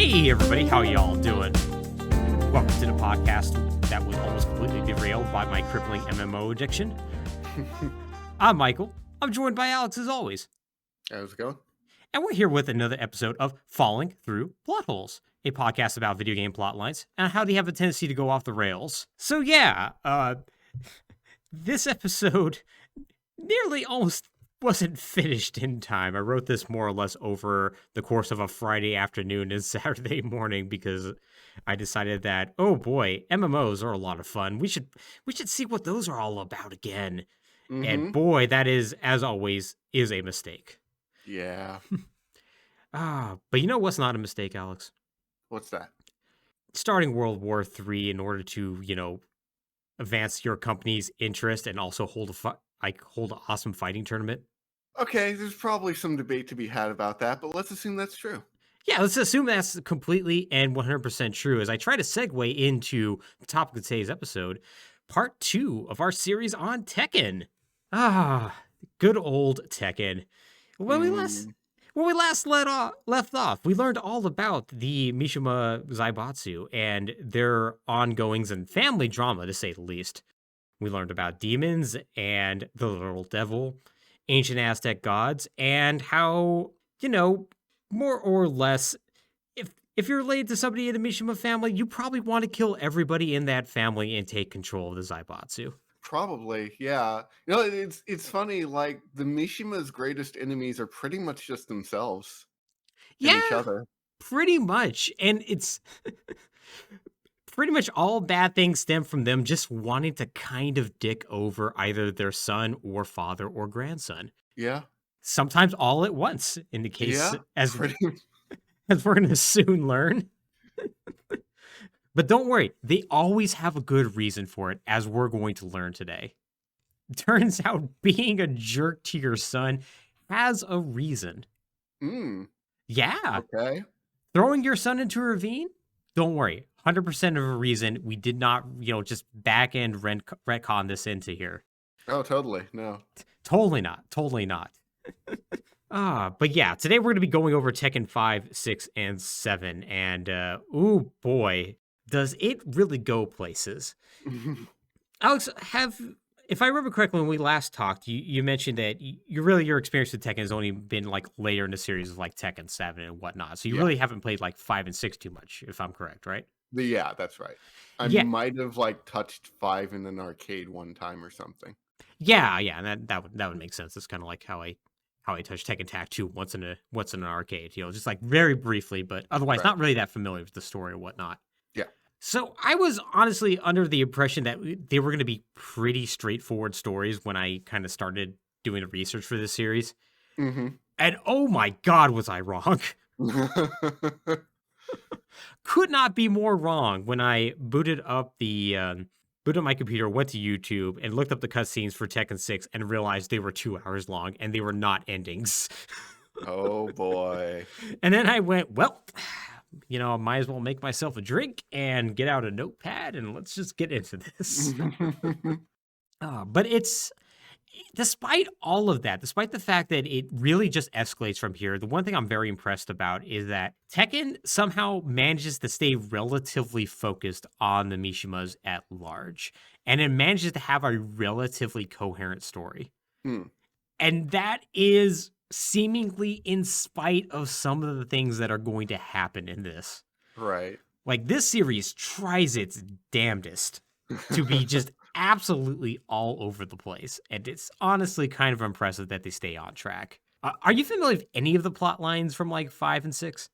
Hey everybody, how y'all doing? Welcome to the podcast that was almost completely derailed by my crippling MMO addiction. I'm Michael. I'm joined by Alex as always. How's it going? And we're here with another episode of Falling Through Plot Holes, a podcast about video game plot lines and how they have a tendency to go off the rails. So yeah, this episode nearly almost wasn't finished in time. I wrote this more or less over the course of a Friday afternoon and Saturday morning because I decided that, oh boy, MMOs are a lot of fun. We should see what those are all about again. And boy, that is, as always, is a mistake. Yeah. But you know what's not a mistake, Alex? What's that? Starting World War III in order to, advance your company's interest and also hold an awesome fighting tournament. Okay, there's probably some debate to be had about that, but let's assume that's true. Yeah, let's assume that's completely and 100% true as I try to segue into the topic of today's episode, part 2 of our series on Tekken. Good old Tekken. When we last left off, we learned all about the Mishima Zaibatsu and their ongoings and family drama, to say the least. We learned about demons and the little devil, ancient Aztec gods, and how, more or less, if you're related to somebody in the Mishima family, you probably want to kill everybody in that family and take control of the Zaibatsu. Probably, yeah. It's funny, like, the Mishima's greatest enemies are pretty much just themselves and each other. Pretty much. And it's pretty much all bad things stem from them just wanting to kind of dick over either their son or father or grandson. Yeah. Sometimes all at once, in the case, as we're going to soon learn. But don't worry, they always have a good reason for it, as we're going to learn today. Turns out being a jerk to your son has a reason. Yeah. Okay. Throwing your son into a ravine? Don't worry. 100% of a reason. We did not, just back end retcon this into here. Oh, totally. No. Totally not. But yeah, today we're going to be going over Tekken 5, 6, and 7. And, ooh boy, does it really go places. Alex, if I remember correctly, when we last talked, you mentioned that your experience with Tekken has only been like later in the series of like Tekken 7 and whatnot. So you really haven't played like 5 and 6 too much, if I'm correct, right? Yeah, that's right. I might have like touched 5 in an arcade one time or something. Yeah, and that would make sense. It's kind of like how I touched Tekken Tag 2 once in an arcade, just like very briefly, but otherwise not really that familiar with the story or whatnot. Yeah. So I was honestly under the impression that they were going to be pretty straightforward stories when I kind of started doing the research for this series. And oh my God, was I wrong. Could not be more wrong when I booted up my computer, went to YouTube, and looked up the cutscenes for Tekken 6 and realized they were 2 hours long and they were not endings. Oh boy. And then I went, well, I might as well make myself a drink and get out a notepad and let's just get into this. But despite all of that, despite the fact that it really just escalates from here, the one thing I'm very impressed about is that Tekken somehow manages to stay relatively focused on the Mishimas at large. And it manages to have a relatively coherent story. And that is seemingly in spite of some of the things that are going to happen in this. Right. Like, this series tries its damnedest to be just absolutely all over the place. And it's honestly kind of impressive that they stay on track. Are you familiar with any of the plot lines from like 5 and 6?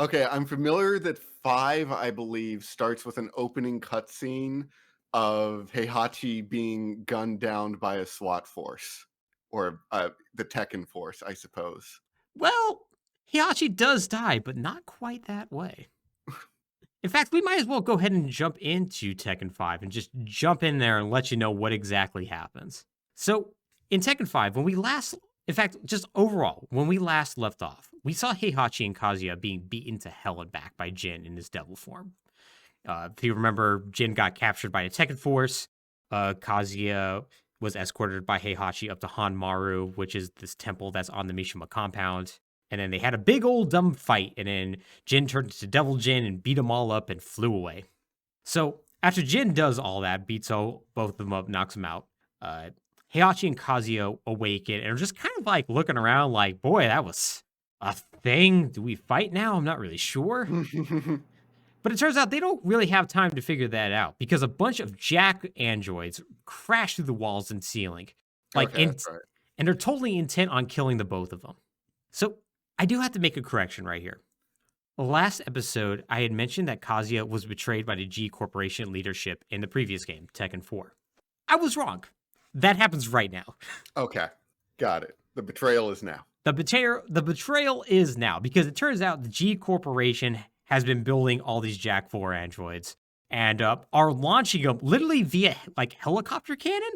Okay, I'm familiar that 5, I believe, starts with an opening cutscene of Heihachi being gunned down by a SWAT force. Or the Tekken force, I suppose. Well, Heihachi does die, but not quite that way. In fact, we might as well go ahead and jump into Tekken 5 and just jump in there and let you know what exactly happens. So, in Tekken 5, when we last left off, we saw Heihachi and Kazuya being beaten to hell and back by Jin in his devil form. If you remember, Jin got captured by a Tekken force. Kazuya was escorted by Heihachi up to Hanmaru, which is this temple that's on the Mishima compound. And then they had a big old dumb fight, and then Jin turned into Devil Jin and beat them all up and flew away. So after Jin does all that, beats both of them up, knocks them out, Heihachi and Kazuya awaken and are just kind of like looking around like, boy, that was a thing. Do we fight now? I'm not really sure. But it turns out they don't really have time to figure that out because a bunch of Jack androids crash through the walls and ceiling. That's right. And they're totally intent on killing the both of them. So I do have to make a correction right here. Last episode, I had mentioned that Kazuya was betrayed by the G Corporation leadership in the previous game, Tekken 4. I was wrong. That happens right now. Okay, got it. The betrayal is now. The betrayal is now because it turns out the G Corporation has been building all these Jack 4 androids and are launching them literally via like helicopter cannon.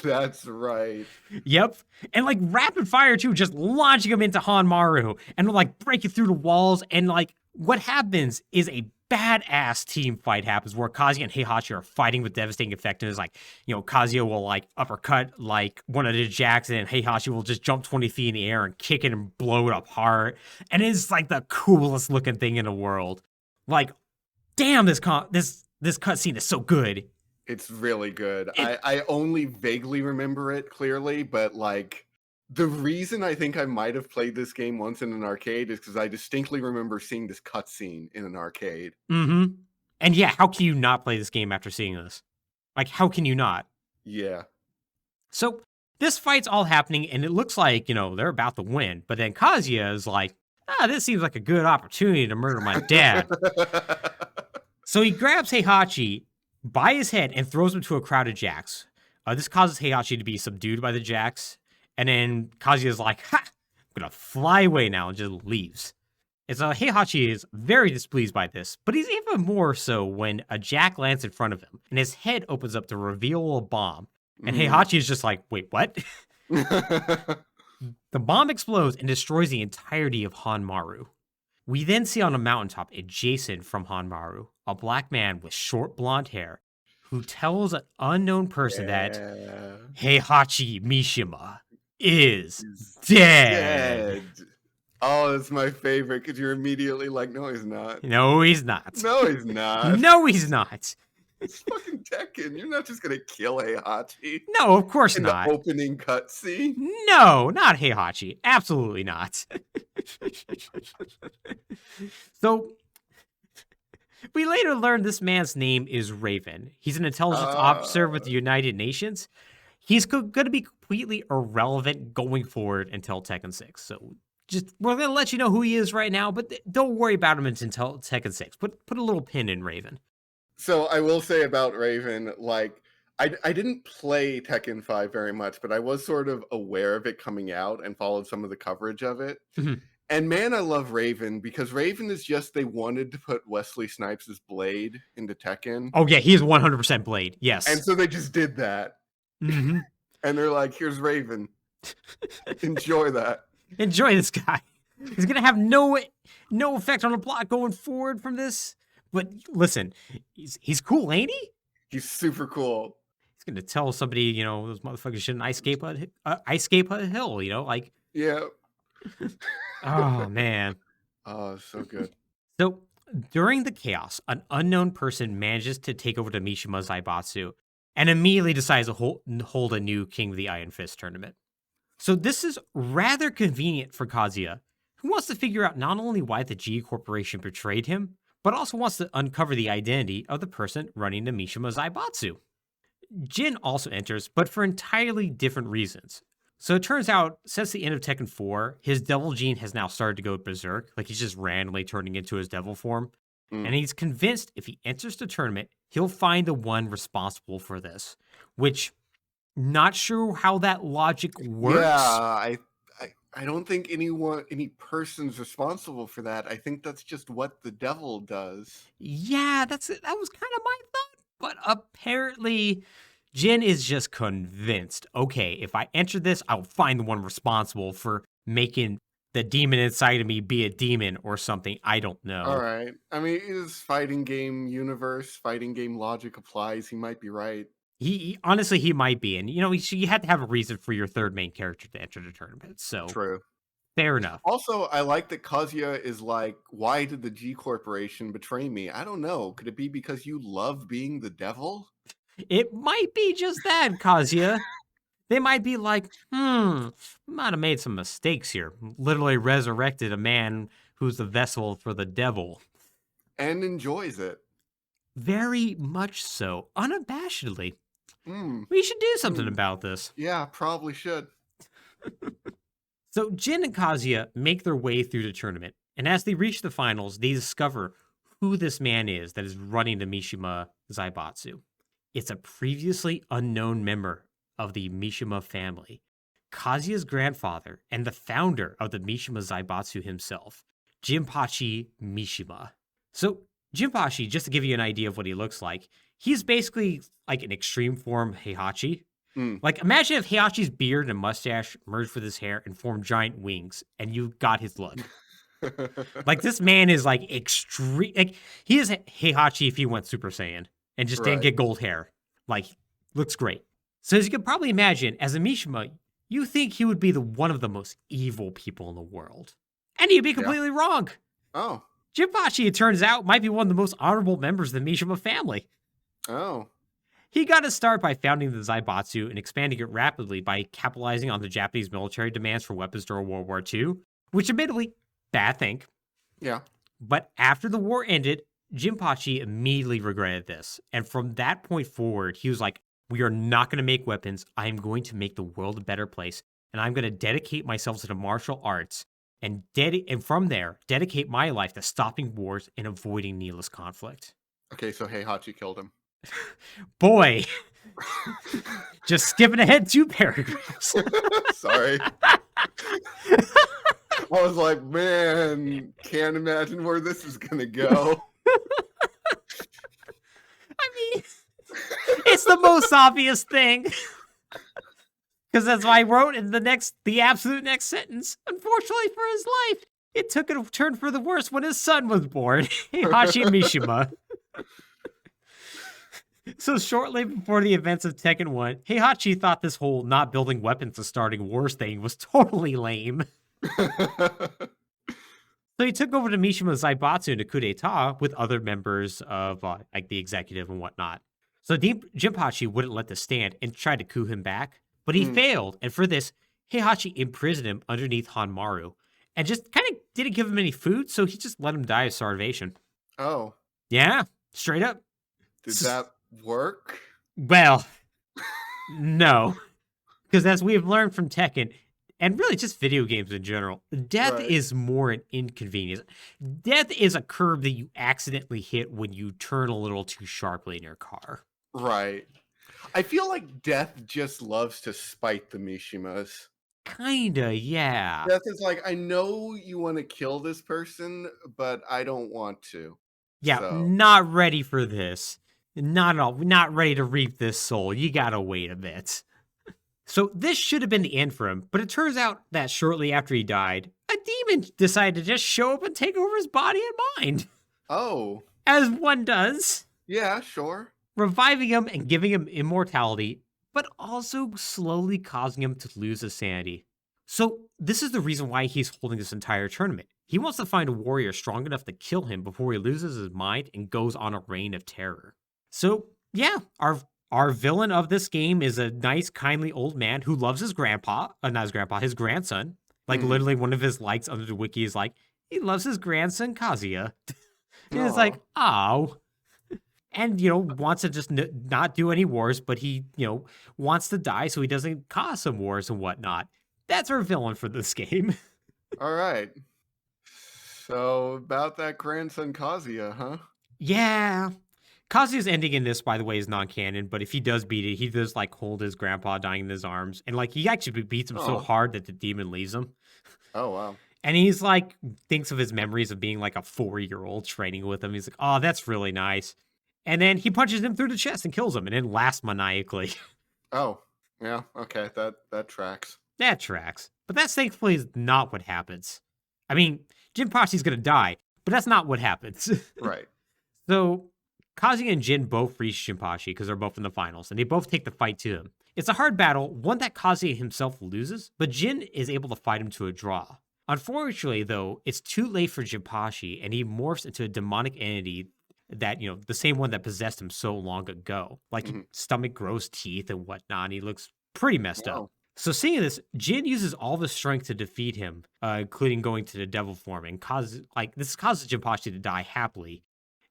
That's right. Yep. And like rapid fire too, just launching them into Hanmaru and like breaking through the walls. And like what happens is a badass team fight happens where Kazuya and Heihachi are fighting with devastating effect. And it's like, Kazuya will like uppercut like one of the Jacks and Heihachi will just jump 20 feet in the air and kick it and blow it apart. And it's like the coolest looking thing in the world. Like, damn, this cutscene is so good. It's really good. I only vaguely remember it clearly, but like the reason I think I might have played this game once in an arcade is because I distinctly remember seeing this cutscene in an arcade. Mm-hmm. And yeah, how can you not play this game after seeing this? Like, how can you not? Yeah. So this fight's all happening, and it looks like, they're about to win. But then Kazuya is like, this seems like a good opportunity to murder my dad. So he grabs Heihachi by his head and throws him to a crowd of Jacks. This causes Heihachi to be subdued by the Jacks. And then Kazuya's like, ha! I'm gonna fly away now, and just leaves. And so Heihachi is very displeased by this, but he's even more so when a Jack lands in front of him, and his head opens up to reveal a bomb. And Heihachi is just like, wait, what? The bomb explodes and destroys the entirety of Hanmaru. We then see on a mountaintop adjacent from Hanmaru, a black man with short blonde hair who tells an unknown person that Heihachi Mishima is dead. Oh, it's my favorite because you're immediately like, no, he's not. No, he's not. No, he's not. No, he's not. It's fucking Tekken. You're not just going to kill Heihachi. No, of course not. In the opening cutscene? No, not Heihachi. Absolutely not. So, we later learn this man's name is Raven. He's an intelligence officer with the United Nations. He's going to be completely irrelevant going forward until Tekken 6. So, we're going to let you know who he is right now, but don't worry about him until Tekken 6. Put a little pin in Raven. So I will say about Raven, like, I didn't play Tekken 5 very much, but I was sort of aware of it coming out and followed some of the coverage of it. Mm-hmm. And man, I love Raven because Raven is just, they wanted to put Wesley Snipes' Blade into Tekken. Oh yeah, he is 100% Blade, yes. And so they just did that. Mm-hmm. And they're like, here's Raven. Enjoy that. Enjoy this guy. He's going to have no effect on the plot going forward from this. But listen, he's cool, ain't he? He's super cool. He's going to tell somebody, those motherfuckers shouldn't ice skate a hill, like. Yeah. Oh, man. Oh, so good. So during the chaos, an unknown person manages to take over the Mishima Zaibatsu and immediately decides to hold a new King of the Iron Fist tournament. So this is rather convenient for Kazuya, who wants to figure out not only why the G Corporation betrayed him, but also wants to uncover the identity of the person running the Mishima Zaibatsu. Jin also enters, but for entirely different reasons. So it turns out, since the end of Tekken 4, his devil gene has now started to go berserk, like he's just randomly turning into his devil form. And he's convinced if he enters the tournament, he'll find the one responsible for this, which, not sure how that logic works. Yeah, I don't think any person's responsible for that. I think that's just what the devil does. Yeah, that was kind of my thought. But apparently, Jin is just convinced, okay, if I enter this, I'll find the one responsible for making the demon inside of me be a demon or something. I don't know. All right. I mean, his fighting game universe, fighting game logic applies. He might be right. He honestly, he might be. And, you had to have a reason for your third main character to enter the tournament. So True. Fair enough. Also, I like that Kazuya is like, why did the G Corporation betray me? I don't know. Could it be because you love being the devil? It might be just that, Kazuya. They might be like, we might have made some mistakes here. Literally resurrected a man who's the vessel for the devil. And enjoys it. Very much so, unabashedly. Mm. We should do something about this. Yeah, probably should. So Jin and Kazuya make their way through the tournament, and as they reach the finals, they discover who this man is that is running the Mishima Zaibatsu. It's a previously unknown member of the Mishima family, Kazuya's grandfather and the founder of the Mishima Zaibatsu himself, Jinpachi Mishima. So Jinpachi, just to give you an idea of what he looks like, he's basically like an extreme form Heihachi. Like, imagine if Heihachi's beard and mustache merged with his hair and formed giant wings, and you got his look. Like, this man is like extreme. Like, he is Heihachi if he went Super Saiyan and just didn't get gold hair. Like, looks great. So as you can probably imagine, as a Mishima, you think he would be one of the most evil people in the world. And you'd be completely wrong. Oh. Jinpachi, it turns out, might be one of the most honorable members of the Mishima family. Oh. He got his start by founding the Zaibatsu and expanding it rapidly by capitalizing on the Japanese military demands for weapons during World War II, which admittedly, bad thing. Yeah. But after the war ended, Jinpachi immediately regretted this. And from that point forward, he was like, we are not going to make weapons. I am going to make the world a better place. And I'm going to dedicate myself to the martial arts and from there, dedicate my life to stopping wars and avoiding needless conflict. Okay, so Heihachi killed him. Boy, just skipping ahead 2 paragraphs. Sorry. I was like, man, can't imagine where this is going to go. I mean, it's the most obvious thing. Because that's why I wrote in the absolute next sentence. Unfortunately for his life, it took a turn for the worse when his son was born, Heihachi Mishima. So shortly before the events of Tekken 1, Heihachi thought this whole not building weapons to starting wars thing was totally lame. So he took over the Mishima Zaibatsu in a coup d'etat with other members of like the executive and whatnot. So Jinpachi wouldn't let this stand and tried to coup him back, but he failed. And for this, Heihachi imprisoned him underneath Hanmaru and just kind of didn't give him any food, so he just let him die of starvation. Oh. Yeah, straight up. Did that work? Well, no. Because as we have learned from Tekken, and really just video games in general, death is more an inconvenience. Death is a curb that you accidentally hit when you turn a little too sharply in your car. Right. I feel like death just loves to spite the Mishimas. Kinda, yeah. Death is like, I know you want to kill this person, but I don't want to. Yeah, So. Not ready for this. Not at all. Not ready to reap this soul. You gotta wait a bit. So this should have been the end for him, but it turns out that shortly after he died, a demon decided to just show up and take over his body and mind. Oh. As one does. Yeah, sure. Reviving him and giving him immortality, but also slowly causing him to lose his sanity. So this is the reason why he's holding this entire tournament. He wants to find a warrior strong enough to kill him before he loses his mind and goes on a reign of terror. So yeah, our villain of this game is a nice, kindly old man who loves his grandpa, not his grandpa, his grandson. Like literally one of his likes under the wiki is like, he loves his grandson Kazuya. And it's like, oh. And, wants to just not do any wars, but he, wants to die so he doesn't cause some wars and whatnot. That's our villain for this game. All right. So about that grandson Kazuya, huh? Yeah. Kazuya's ending in this, by the way, is non-canon, but if he does beat it, he does, hold his grandpa dying in his arms. And, he actually beats him so hard that the demon leaves him. Oh, wow. And he's, thinks of his memories of being, a 4-year-old training with him. He's like, oh, that's really nice. And then he punches him through the chest and kills him and then laughs maniacally. Oh, yeah. Okay, that tracks. That tracks. But that's thankfully not what happens. I mean, Jinpachi's going to die, but that's not what happens. Right. So Kazuya and Jin both reach Jinpachi because they're both in the finals, and they both take the fight to him. It's a hard battle, one that Kazuya himself loses, but Jin is able to fight him to a draw. Unfortunately, though, it's too late for Jinpachi, and he morphs into a demonic entity that, the same one that possessed him so long ago. Like, Mhm. stomach grows teeth and whatnot, and he looks pretty messed up. Wow. So seeing this, Jin uses all the strength to defeat him, including going to the devil form, and this causes Jinpachi to die happily.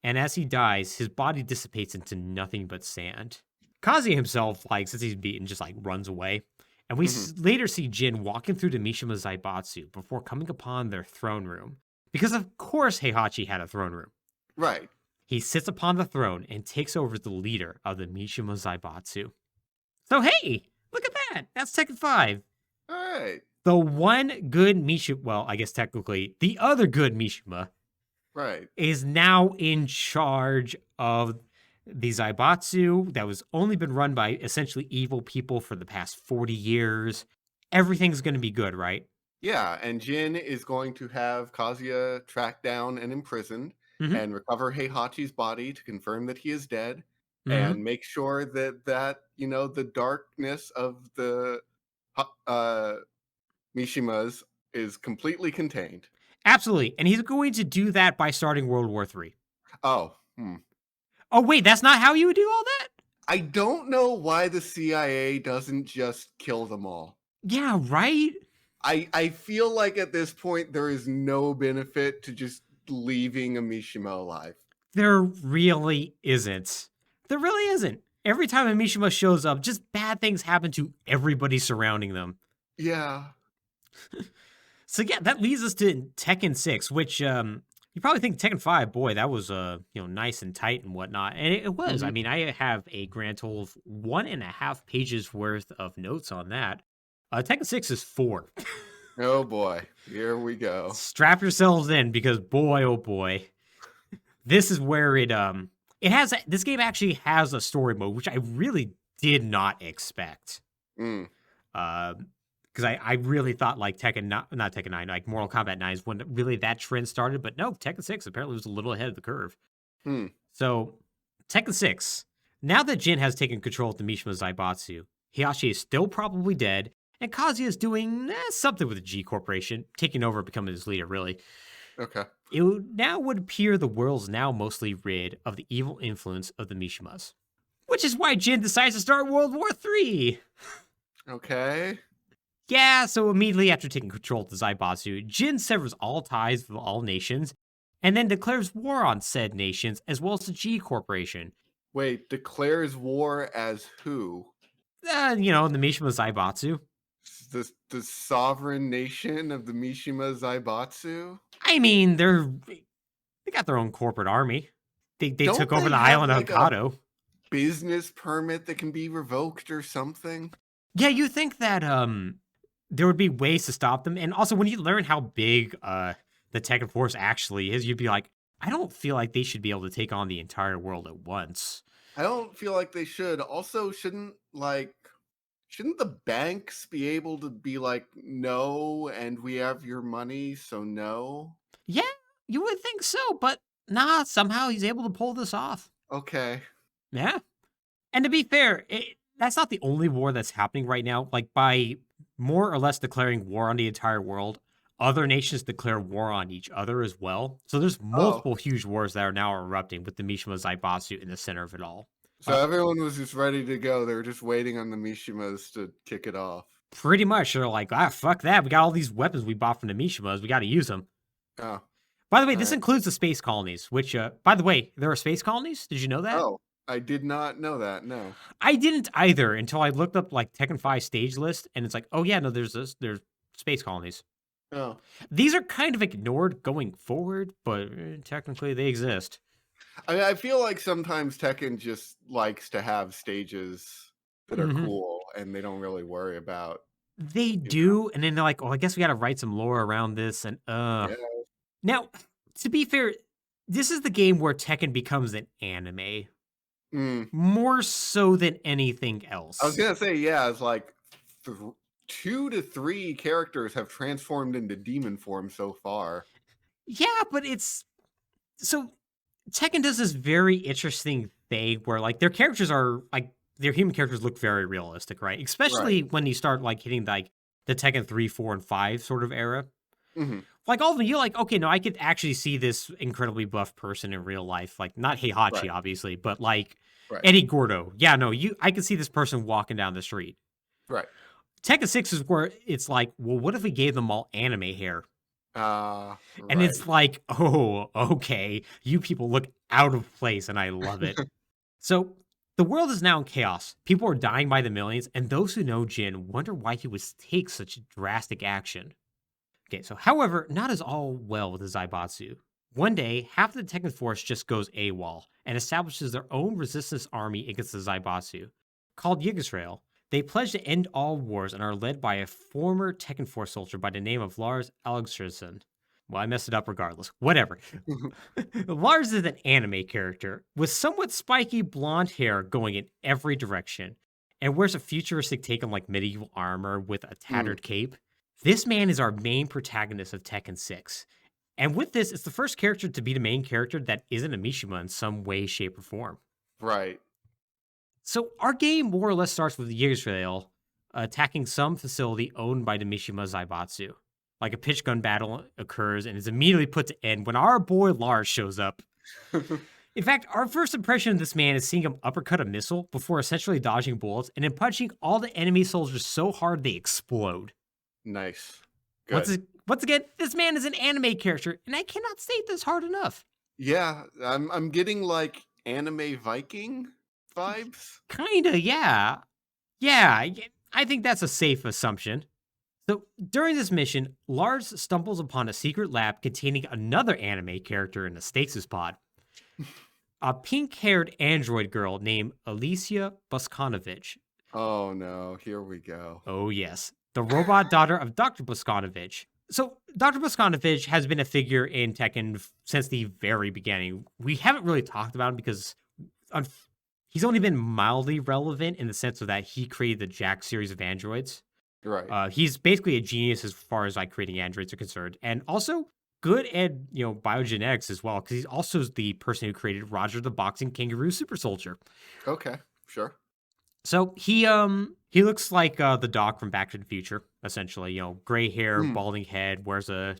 And as he dies, his body dissipates into nothing but sand. Kazuya himself, since he's beaten, just runs away. And we Mhm. later see Jin walking through the Mishima Zaibatsu before coming upon their throne room. Because of course Heihachi had a throne room. Right. He sits upon the throne and takes over as the leader of the Mishima Zaibatsu. So hey, look at that. That's Tekken 5. All right. The one good Mishima, well, I guess technically the other good Mishima, Right. is now in charge of the Zaibatsu that was only been run by essentially evil people for the past 40 years. Everything's going to be good, right? Yeah, and Jin is going to have Kazuya tracked down and imprisoned Mm-hmm. and recover Heihachi's body to confirm that he is dead Mm-hmm. and make sure that the darkness of the uh Mishimas is completely contained. Absolutely. And he's going to do that by starting World War III. Oh, Oh, wait, that's not how you would do all that? I don't know why the CIA doesn't just kill them all. Yeah, right? I feel like at this point there is no benefit to just leaving a Mishima alive. There really isn't. There really isn't. Every time a Mishima shows up, just bad things happen to everybody surrounding them. Yeah. So yeah, that leads us to Tekken 6, which you probably think Tekken 5, boy, that was nice and tight and whatnot. And it was. I Mhm. mean, I have a grand total of 1.5 pages worth of notes on that. Tekken 6 is 4. Oh boy, here we go. Strap yourselves in because boy, oh boy, this is where this game actually has a story mode, which I really did not expect. Mm. Because I really thought Tekken, not Tekken 9, like Mortal Kombat 9 is when really that trend started. But no, Tekken 6 apparently was a little ahead of the curve. Hmm. So, Tekken 6, now that Jin has taken control of the Mishima Zaibatsu, Hiyashi is still probably dead, and Kazuya is doing something with the G Corporation, taking over, becoming his leader, really. Okay. It now would appear the world's now mostly rid of the evil influence of the Mishimas. Which is why Jin decides to start World War III. Okay. Yeah, so immediately after taking control of the Zaibatsu, Jin severs all ties with all nations, and then declares war on said nations as well as the G Corporation. Wait, declares war as who? The Mishima Zaibatsu. The sovereign nation of the Mishima Zaibatsu? I mean, they got their own corporate army. They Don't took over they the have, island of like, a Hokkaido. business permit that can be revoked or something? Yeah, you think that there would be ways to stop them, and also when you learn how big the Tekken Force actually is, you'd be like, I don't feel like they should be able to take on the entire world at once. I don't feel like they should. Also, shouldn't the banks be able to be like, no, and we have your money, so no? Yeah, you would think so, but nah, somehow he's able to pull this off. Okay. Yeah. And to be fair, that's not the only war that's happening right now. Like, by more or less declaring war on the entire world, other nations declare war on each other as well. So there's Oh, multiple huge wars that are now erupting with the Mishima Zaibatsu in the center of it all. so everyone was just ready to go. They were just waiting on the Mishimas to kick it off. Pretty much, they're like, fuck that. We got all these weapons we bought from the Mishimas. We got to use them. Oh, By the way, all this right. includes the space colonies, which, by the way, there are space colonies. Did you know that? Oh, I did not know that. No. I didn't either until I looked up Tekken 5 stage list, and it's like, oh yeah, no, there's space colonies. Oh, These are kind of ignored going forward, but technically they exist. I mean, I feel like sometimes Tekken just likes to have stages that are cool, and they don't really worry about. They do, and then they're like, oh, I guess we got to write some lore around this, and Yeah. Now, to be fair, this is the game where Tekken becomes an anime. Mm. More so than anything else. I was gonna say, yeah, it's like 2 to 3 characters have transformed into demon form so far. Yeah, but so Tekken does this very interesting thing where their characters are their human characters look very realistic, right? Especially when you start hitting the Tekken 3, 4, and 5 sort of era. Hmm. Like, all of them, you're like, okay, no, I could actually see this incredibly buff person in real life. Like, not Heihachi, Right. obviously, but like Right. Eddie Gordo. Yeah, no, I can see this person walking down the street. Right. Tekken 6 is where it's like, well, what if we gave them all anime hair? And Right. it's like, oh, okay, you people look out of place, and I love it. So, the world is now in chaos. People are dying by the millions, and those who know Jin wonder why he would take such drastic action. Okay, so however, not as all well with the Zaibatsu. One day, half the Tekken force just goes AWOL and establishes their own resistance army against the Zaibatsu. Called Yggdrasil, they pledge to end all wars and are led by a former Tekken Force soldier by the name of Lars Alexstrasson. Well, I messed it up regardless. Whatever. Lars is an anime character with somewhat spiky blonde hair going in every direction and wears a futuristic take on like medieval armor with a Mm, tattered cape. This man is our main protagonist of Tekken 6. And with this, it's the first character to be the main character that isn't a Mishima in some way, shape, or form. right. So our game more or less starts with Yggdrasil attacking some facility owned by the Mishima Zaibatsu. Like a pitch gun battle occurs and is immediately put to end when our boy Lars shows up. In fact, our first impression of this man is seeing him uppercut a missile before essentially dodging bullets and then punching all the enemy soldiers so hard they explode. Nice. Once, Good. once again, this man is an anime character, and I cannot state this hard enough. Yeah, I'm getting like anime Viking vibes. Kinda, yeah. Yeah, I think that's a safe assumption. So during this mission, Lars stumbles upon a secret lab containing another anime character in a stasis pod. A pink-haired android girl named Alicia Boskanovich. Oh no, here we go. Oh yes, the robot daughter of Dr. Boskanovich. So Dr. Boskanovich has been a figure in Tekken since the very beginning. We haven't really talked about him because he's only been mildly relevant in the sense of that he created the Jack series of androids. Right. He's basically a genius as far as like creating androids are concerned, and also good at biogenetics as well because he's also the person who created Roger the Boxing Kangaroo Super Soldier. Okay. Sure. So he looks like the Doc from Back to the Future, essentially. Gray hair, Mm, balding head, wears a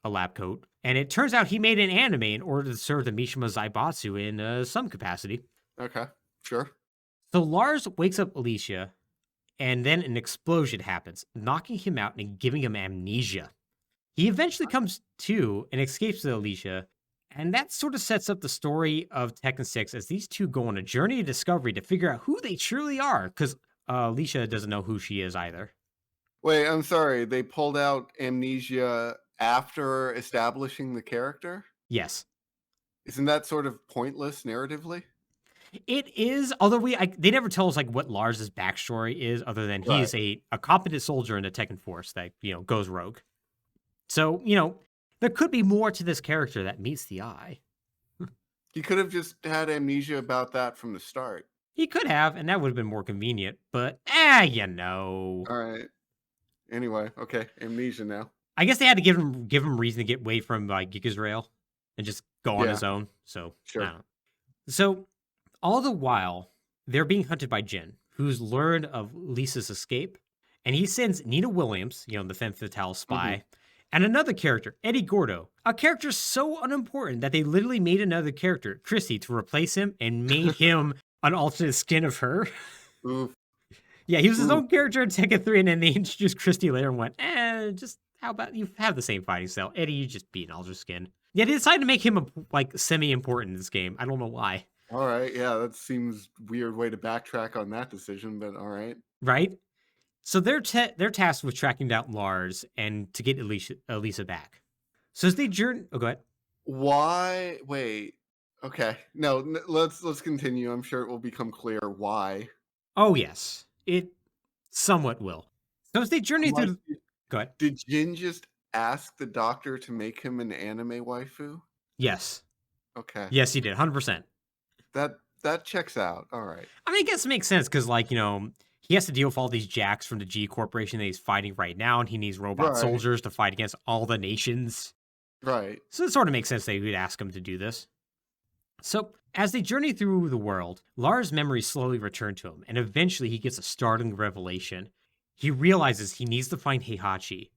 lab coat, and it turns out he made an anime in order to serve the Mishima Zaibatsu in some capacity. okay. Sure. So Lars wakes up Alicia, and then an explosion happens, knocking him out and giving him amnesia. He eventually comes to and escapes with Alicia, and that sort of sets up the story of Tekken 6 as these two go on a journey of discovery to figure out who they truly are, because Alicia doesn't know who she is either. Wait, I'm sorry. They pulled out amnesia after establishing the character? Yes, Isn't that sort of pointless narratively? it is. Although they never tell us like what Lars's backstory is, other than he Right. is a competent soldier in the Tekken Force that goes rogue. So there could be more to this character that meets the eye. He could have just had amnesia about that from the start. He could have, and that would have been more convenient. But you know. All right. Anyway, okay, amnesia now. I guess they had to give him reason to get away from like Israel and just go on Yeah, his own. So I sure. don't know. So all the while, they're being hunted by Jin, who's learned of Lisa's escape, and he sends Nina Williams, the femme fatale Hmm. spy, and another character, Eddie Gordo, a character so unimportant that they literally made another character, Christy, to replace him and made him an alternate skin of her. Oof. Yeah, he was his Ooh. own character in Tekken 3, and then they introduced Christy later and went, just how about you have the same fighting style? Eddie, you just be an Aldrich skin. Yeah, they decided to make him like semi-important in this game. I don't know why. All right. Yeah, that seems weird way to backtrack on that decision, but all right. Right? So they're tasked with tracking down Lars and to get Elisa back. So as they journey, go ahead. Why? Wait. Okay. No, let's continue. I'm sure it will become clear why. Oh yes, it somewhat will. So as they journey I'm like, through, go ahead. did Jin just ask the doctor to make him an anime waifu? Yes, Okay. yes, he did, 100%. That checks out. All right. I mean, I guess it makes sense because, like, he has to deal with all these jacks from the G Corporation that he's fighting right now, and he needs robot Right. soldiers to fight against all the nations. Right. So it sort of makes sense that he would ask him to do this. So, as they journey through the world, Lars' memories slowly return to him, and eventually he gets a startling revelation. He realizes he needs to find Heihachi,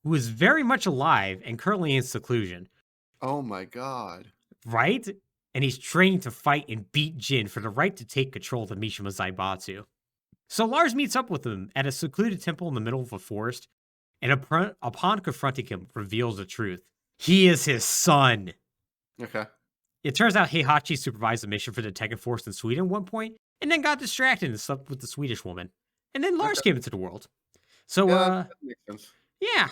who is very much alive and currently in seclusion. Oh my god. Right? And he's training to fight and beat Jin for the right to take control of the Mishima Zaibatsu. So Lars meets up with him at a secluded temple in the middle of a forest, and upon confronting him, reveals the truth. He is his son. Okay. It turns out Heihachi supervised the mission for the Tekken force in Sweden at one point, and then got distracted and slept with the Swedish woman. And then Lars came into the world. So, That makes sense. yeah.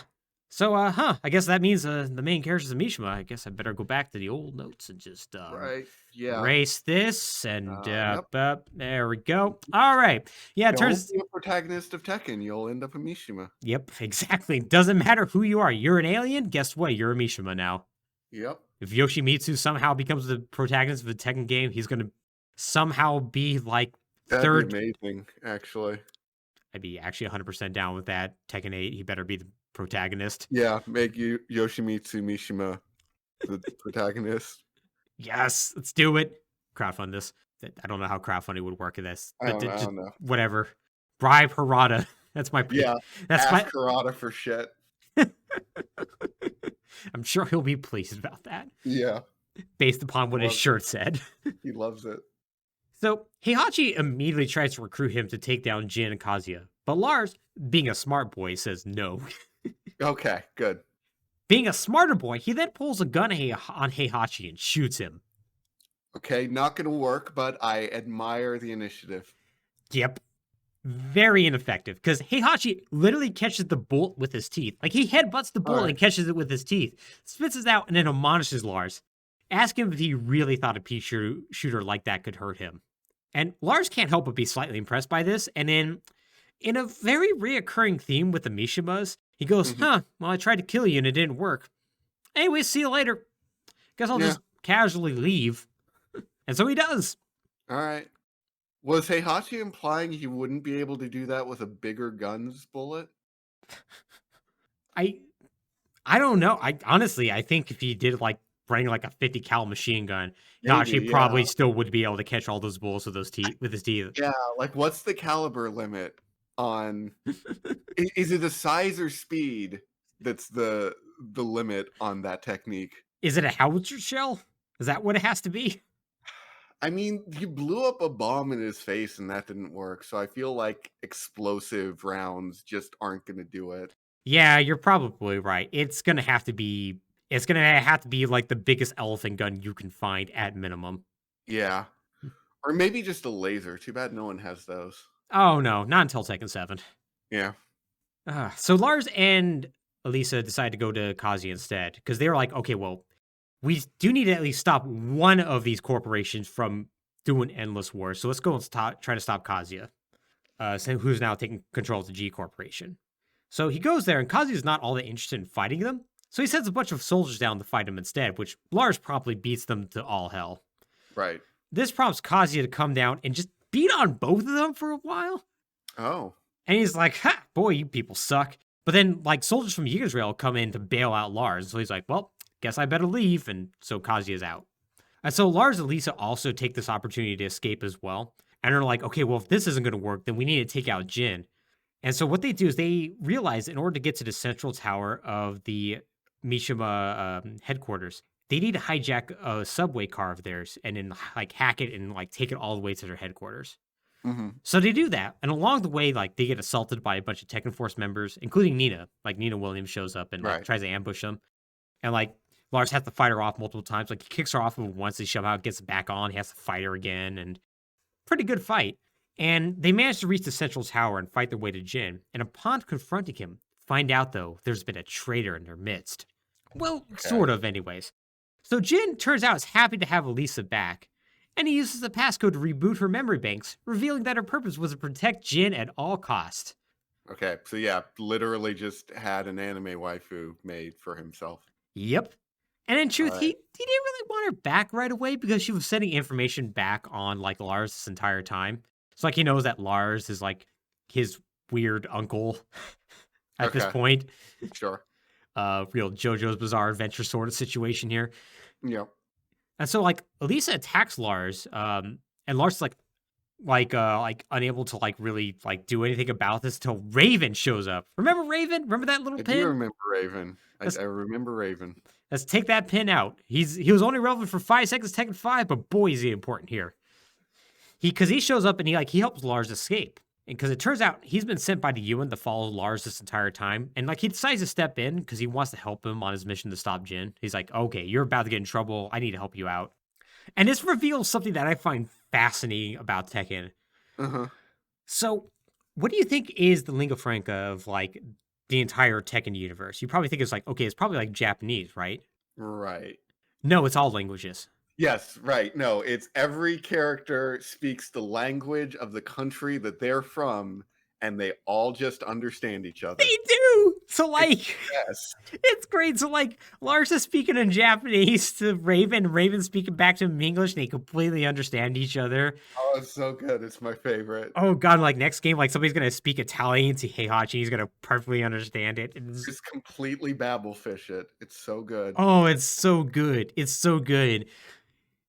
So, I guess that means the main character's a Mishima. I guess I better go back to the old notes and just Right. Yeah. erase this and Yep. there we go. All right. Yeah, it Don't turns. be a protagonist of Tekken. You'll end up a Mishima. Yep, exactly. Doesn't matter who you are. You're an alien. Guess what? You're a Mishima now. Yep. If Yoshimitsu somehow becomes the protagonist of the Tekken game, he's gonna somehow be like That'd third. be amazing, actually. I'd be actually 100% down with that. Tekken 8, he better be the protagonist. Yeah, make you Yoshimitsu Mishima the protagonist. Yes, let's do it. Crowdfund this. I don't know how crowdfunding would work in this. I But don't know. whatever. Bribe Harada. That's my Yeah, that's ask my Karada for shit. I'm sure he'll be pleased about that. Yeah, Based upon what his Loves shirt said. he loves it. So Heihachi immediately tries to recruit him to take down Jin and Kazuya. But Lars, being a smart boy, says no. Okay, good. Being a smarter boy, he then pulls a gun on Heihachi and shoots him. Okay, not gonna work, but I admire the initiative. Yep. Very ineffective, because Heihachi literally catches the bolt with his teeth. Like, he headbutts the bullet and catches it with his teeth, spits it out, and then admonishes Lars. Ask him if he really thought a pea shooter like that could hurt him. And Lars can't help but be slightly impressed by this, and then, in a very reoccurring theme with the Mishimas, he goes, well, I tried to kill you and it didn't work. Anyway, see you later. Guess I'll just casually leave. And so he does. All right. Was Heihachi implying he wouldn't be able to do that with a bigger gun's bullet? I don't know. I think if he did bring a 50 cal machine gun, Heihachi probably still would be able to catch all those bullets with those teeth with his teeth. Yeah, what's the caliber limit on? Is it the size or speed that's the limit on that technique? Is it a howitzer shell? Is that what it has to be? I mean, you blew up a bomb in his face and that didn't work, so I feel like explosive rounds just aren't going to do it. Yeah, you're probably right. It's gonna have to be like the biggest elephant gun you can find at minimum. Yeah. Or maybe just a laser. Too bad no one has those. Oh no, not until Tekken 7. Yeah. So Lars and Elisa decide to go to Kazuya instead, because they were like, okay, well, we do need to at least stop one of these corporations from doing endless wars. So let's go and try to stop Kazuya, who's now taking control of the G Corporation. So he goes there, and Kazuya's not all that interested in fighting them. So he sends a bunch of soldiers down to fight him instead, which Lars promptly beats them to all hell. Right. This prompts Kazuya to come down and just beat on both of them for a while. Oh. And he's like, ha, boy, you people suck. But then, soldiers from Yggdrasil come in to bail out Lars. So he's like, well, guess I better leave. And so Kazuya's out. And so Lars and Lisa also take this opportunity to escape as well. And they're like, okay, well, if this isn't going to work, then we need to take out Jin. And so what they do is they realize in order to get to the central tower of the Mishima headquarters, they need to hijack a subway car of theirs and then hack it and take it all the way to their headquarters. Mm-hmm. So they do that. And along the way, they get assaulted by a bunch of Tekken Force members, including Nina. Nina Williams shows up and tries to ambush them. And Lars has to fight her off multiple times. He kicks her off once, he somehow gets back on. He has to fight her again. And pretty good fight. And they manage to reach the central tower and fight their way to Jin. And upon confronting him, find out, though, there's been a traitor in their midst. Well, sort of, anyways. So Jin turns out is happy to have Elisa back. And he uses the passcode to reboot her memory banks, revealing that her purpose was to protect Jin at all cost. Okay, so yeah, literally just had an anime waifu made for himself. Yep. And in truth, he didn't really want her back right away because she was sending information back on Lars this entire time. So he knows that Lars is his weird uncle at this point. Sure. Real JoJo's Bizarre Adventure sort of situation here. Yep. And so Elisa attacks Lars, and Lars is like, like unable to like really like do anything about this till Raven shows up. Remember Raven? Remember that little I do pin? remember Raven. Let's, I remember Raven. let's take that pin out. He was only relevant for 5 seconds, Tekken 5, but boy is he important here. Because he shows up and he helps Lars escape. And because it turns out he's been sent by the UN to follow Lars this entire time. And like he decides to step in because he wants to help him on his mission to stop Jin. He's like, okay, you're about to get in trouble. I need to help you out. And this reveals something that I find fascinating about Tekken. Uh-huh. So, what do you think is the lingua franca of like the entire Tekken universe? You probably think it's like, okay, it's probably like Japanese, right? Right. No, it's all languages. Yes, right. No, it's every character speaks the language of the country that they're from, and they all just understand each other. They do. So like, Yes. it's great. So like, Lars is speaking in Japanese to Raven, Raven speaking back to him in English, and they completely understand each other. Oh, it's so good. It's my favorite. Oh god, like next game, like somebody's gonna speak Italian to Heihachi, he's gonna perfectly understand it. Just completely babblefish it. It's so good. Oh, it's so good. It's so good.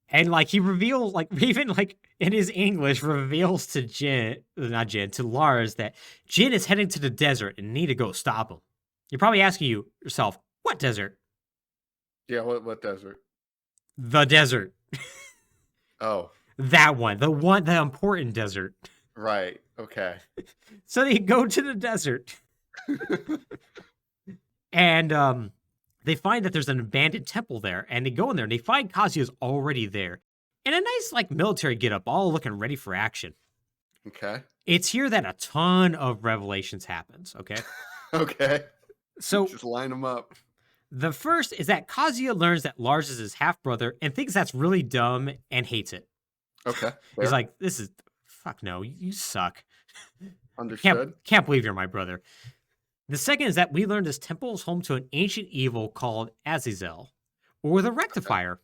And like he reveals, like Raven, like in his English, reveals to to Lars that Jin is heading to the desert and need to go stop him. You're probably asking yourself, what desert? Yeah, what desert? The desert. Oh, That one, the important desert. right. Okay. So they go to the desert. And they find that there's an abandoned temple there, and they go in there and they find Kazuya's already there. In a nice like military getup, all looking ready for action. Okay. It's here that a ton of revelations happens, okay? Okay. So Just line them up. the first is that Kazuya learns that Lars is his half-brother and thinks that's really dumb and hates it. Okay. He's Fair. like, this is, fuck no, you suck. Understood. Can't believe you're my brother. The second is that we learned this temple is home to an ancient evil called Azazel, or the Rectifier,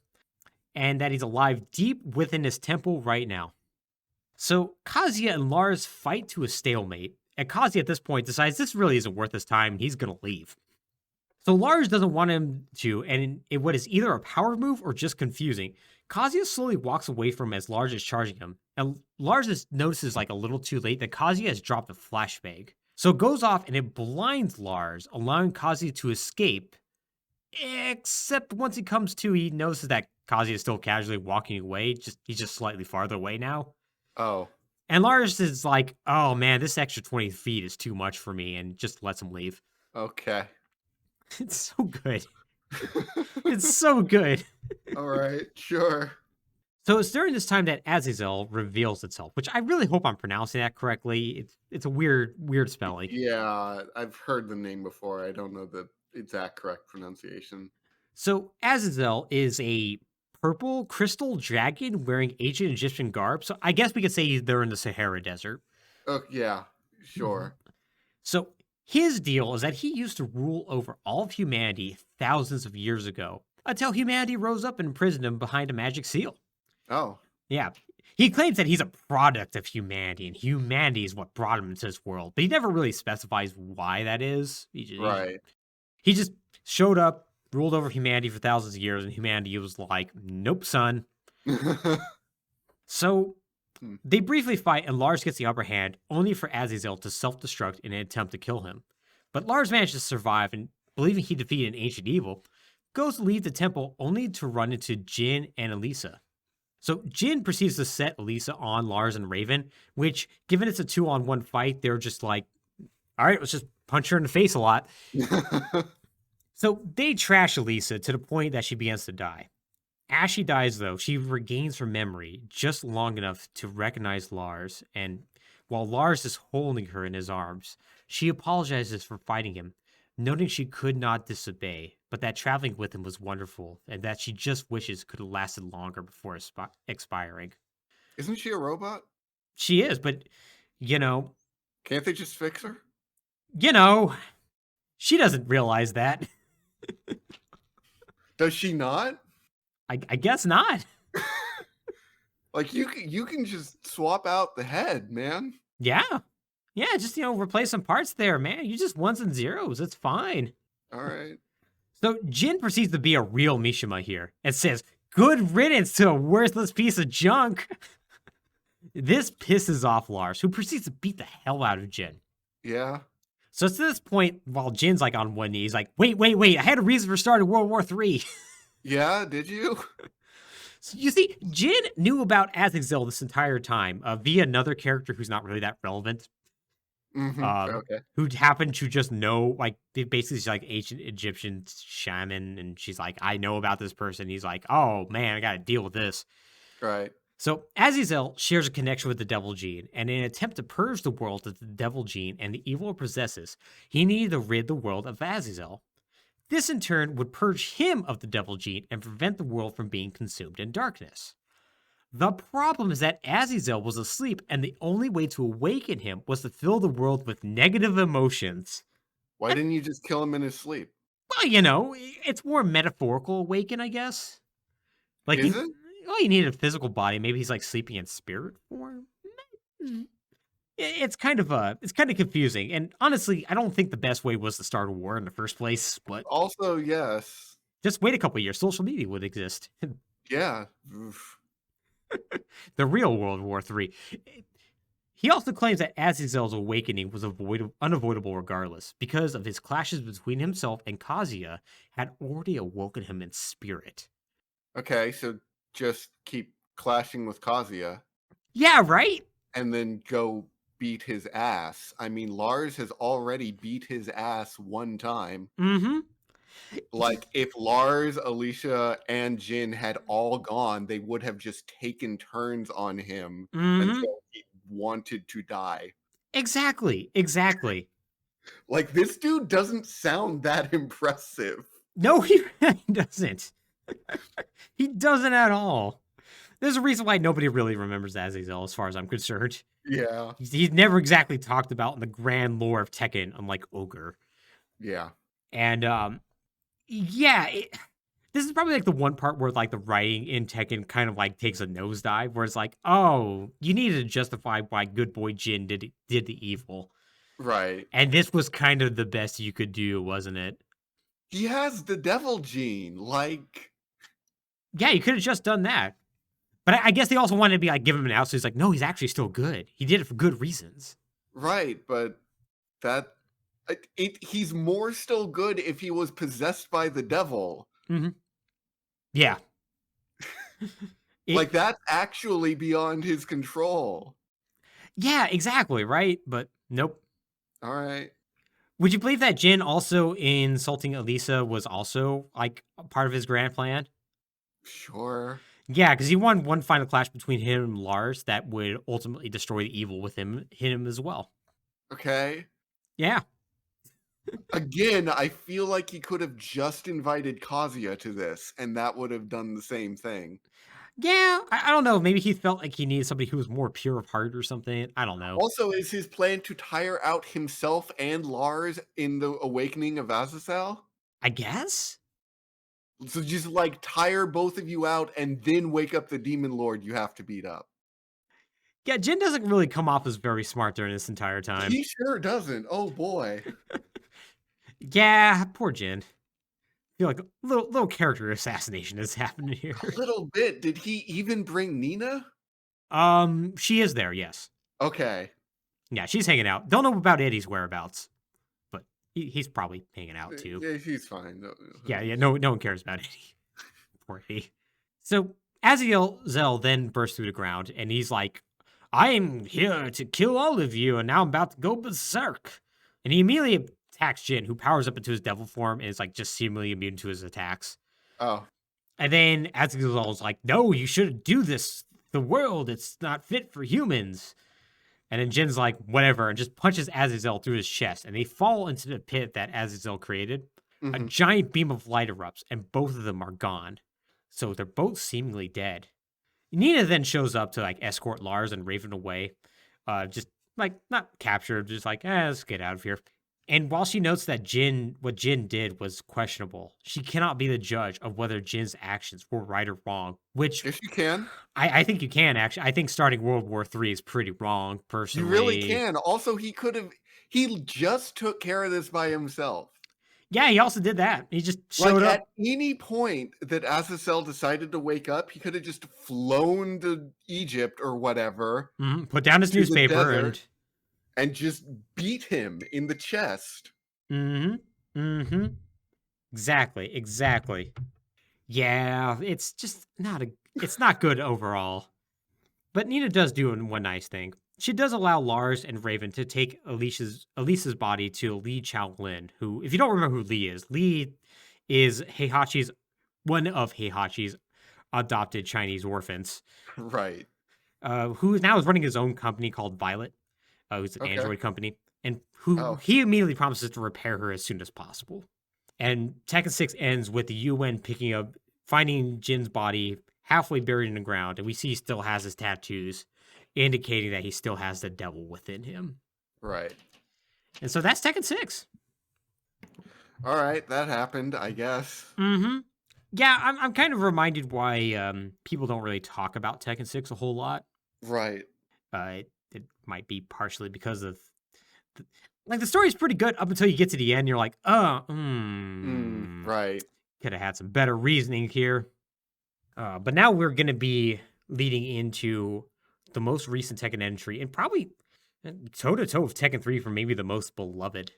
and that he's alive deep within this temple right now. So Kazuya and Lars fight to a stalemate, and Kazuya at this point decides this really isn't worth his time, and he's gonna leave. So Lars doesn't want him to, and in what is either a power move or just confusing, Kazuya slowly walks away from him as Lars is charging him, and Lars notices like a little too late that Kazuya has dropped a flashbang. So it goes off and it blinds Lars, allowing Kazuya to escape. Except once he comes to, he notices that Kazuya is still casually walking away. He's just slightly farther away now. Oh. And Lars is like, oh man, this extra 20 feet is too much for me, and just lets him leave. Okay. It's so good. It's so good. All right. Sure. So it's during this time that Azazel reveals itself, which I really hope I'm pronouncing that correctly. It's a weird spelling. Yeah, I've heard the name before. I don't know the exact correct pronunciation. So Azazel is a purple crystal dragon wearing ancient Egyptian garb. So I guess we could say they're in the Sahara Desert. Oh, yeah. Sure. So his deal is that he used to rule over all of humanity thousands of years ago, until humanity rose up and imprisoned him behind a magic seal. Oh. Yeah. He claims that he's a product of humanity, and humanity is what brought him into this world. But he never really specifies why that is. Right. He just showed up, ruled over humanity for thousands of years, and humanity was like, nope, son. So they briefly fight, and Lars gets the upper hand, only for Azazel to self-destruct in an attempt to kill him. But Lars manages to survive, and believing he defeated an ancient evil, goes to leave the temple only to run into Jin and Elisa. So Jin proceeds to set Elisa on Lars and Raven, which, given it's a 2-on-1 fight, they're just like, all right, let's just punch her in the face a lot. So they trash Elisa to the point that she begins to die. As she dies, though, she regains her memory just long enough to recognize Lars, and while Lars is holding her in his arms, she apologizes for fighting him, noting she could not disobey, but that traveling with him was wonderful, and that she just wishes could have lasted longer before expiring. Isn't she a robot? She is, but, Can't they just fix her? She doesn't realize that. Does she not? I guess not. Like you can just swap out the head, man. Yeah. Yeah, just, replace some parts there, man. You just ones and zeros. It's fine. All right. So Jin proceeds to be a real Mishima here and says, good riddance to a worthless piece of junk. This pisses off Lars, who proceeds to beat the hell out of Jin. Yeah. So it's to this point, while Jin's like on one knee, he's like, wait, I had a reason for starting World War III. Yeah, did you? So you see, Jin knew about Azazel this entire time via another character who's not really that relevant. Okay. Who happened to just know, like, basically she's like ancient Egyptian shaman, and she's like, I know about this person. He's like, oh man, I gotta deal with this. Right. So Azazel shares a connection with the devil gene, and in an attempt to purge the world of the devil gene and the evil it possesses, he needed to rid the world of Azazel. This in turn would purge him of the devil gene and prevent the world from being consumed in darkness. The problem is that Azazel was asleep, and the only way to awaken him was to fill the world with negative emotions. Why didn't you just kill him in his sleep? Well, you know, it's more metaphorical awaken, I guess. Like, Is it? well, you need a physical body. Maybe he's like sleeping in spirit form. It's kind of confusing. And honestly, I don't think the best way was to start a war in the first place. But Also, yes. just wait a couple years, social media would exist. Yeah. Oof. The real World War III. He also claims that Azazel's awakening was unavoidable regardless, because of his clashes between himself and Kazuya had already awoken him in spirit. Okay, so just keep clashing with Kazuya Yeah, right? and then go beat his ass. I mean, Lars has already beat his ass one time. Mm-hmm. Like, if Lars, Alicia, and Jin had all gone, they would have just taken turns on him until he wanted to die. Exactly. Like, this dude doesn't sound that impressive. No, he really doesn't. He doesn't at all. There's a reason why nobody really remembers Azazel, as far as I'm concerned. Yeah. He's never exactly talked about in the grand lore of Tekken, unlike Ogre. Yeah. And yeah, this is probably like the one part where like the writing in Tekken kind of like takes a nosedive, where it's like, oh, you needed to justify why good boy Jin did the evil, Right. and this was kind of the best you could do, wasn't it? He has the devil gene. Like, Yeah, you could have just done that. But I guess they also wanted to be like, give him an out, so he's like, no, he's actually still good. He did it for good reasons. right, but that he's more still good if he was possessed by the devil. Mm-hmm. Yeah. Like, that's actually beyond his control. Yeah, exactly, right? But nope. All right. Would you believe that Jin also insulting Elisa was also like a part of his grand plan? Sure. Yeah, because he won one final clash between him and Lars that would ultimately destroy the evil with him as well. Okay. Yeah. Again, I feel like he could have just invited Kazuya to this, and that would have done the same thing. Yeah, I don't know. Maybe he felt like he needed somebody who was more pure of heart or something. I don't know. Also, is his plan to tire out himself and Lars in the awakening of Azazel? I guess? So just like tire both of you out and then wake up the demon lord you have to beat up. Yeah, Jin doesn't really come off as very smart during this entire time. He sure doesn't. Oh boy. Yeah, poor Jin. I feel like a little character assassination is happening here. A little bit. Did he even bring Nina? She is there, yes. Okay. Yeah, she's hanging out. Don't know about Eddie's whereabouts, but he's probably hanging out too. Yeah, he's fine. Yeah, no one cares about Eddie. Poor Eddie. So Azazel then bursts through the ground, and he's like, I'm here to kill all of you, and now I'm about to go berserk. And he immediately attacks Jin, who powers up into his devil form and is like just seemingly immune to his attacks. Oh. And then Azazel's like, no, you shouldn't do this. The world, it's not fit for humans. And then Jin's like, whatever, and just punches Azazel through his chest. And they fall into the pit that Azazel created. A giant beam of light erupts, and both of them are gone. So they're both seemingly dead. Nina then shows up to like escort Lars and Raven away. Just like not captured, just like, let's get out of here. And while she notes that what Jin did was questionable, she cannot be the judge of whether Jin's actions were right or wrong, which If you can. I think you can, actually. I think starting World War III is pretty wrong, personally. You really can. Also, he just took care of this by himself. Yeah, he also did that. He just Like, showed at up. any point that Azazel decided to wake up, he could have just flown to Egypt or whatever, Put down his to the newspaper desert, and just beat him in the chest. Mm-hmm. Mm-hmm. Exactly. Yeah, it's just it's not good overall. But Nina does do one nice thing. She does allow Lars and Raven to take Elisa's body to Li Chaolin, who, if you don't remember who Li is Heihachi's one of Heihachi's adopted Chinese orphans, Right. who now is running his own company called Violet, who's an Okay. Android company, and who Oh. he immediately promises to repair her as soon as possible. And Tekken 6 ends with the UN finding Jin's body halfway buried in the ground, and we see he still has his tattoos, indicating that he still has the devil within him. Right. And so that's Tekken 6. All right, that happened, I guess. Mm-hmm. Yeah, I'm kind of reminded why people don't really talk about Tekken 6 a whole lot. Right. It might be partially because of like the story's pretty good up until you get to the end. You're like, Right. could have had some better reasoning here. But now we're going to be leading into the most recent Tekken entry and probably toe to toe with Tekken 3 for maybe the most beloved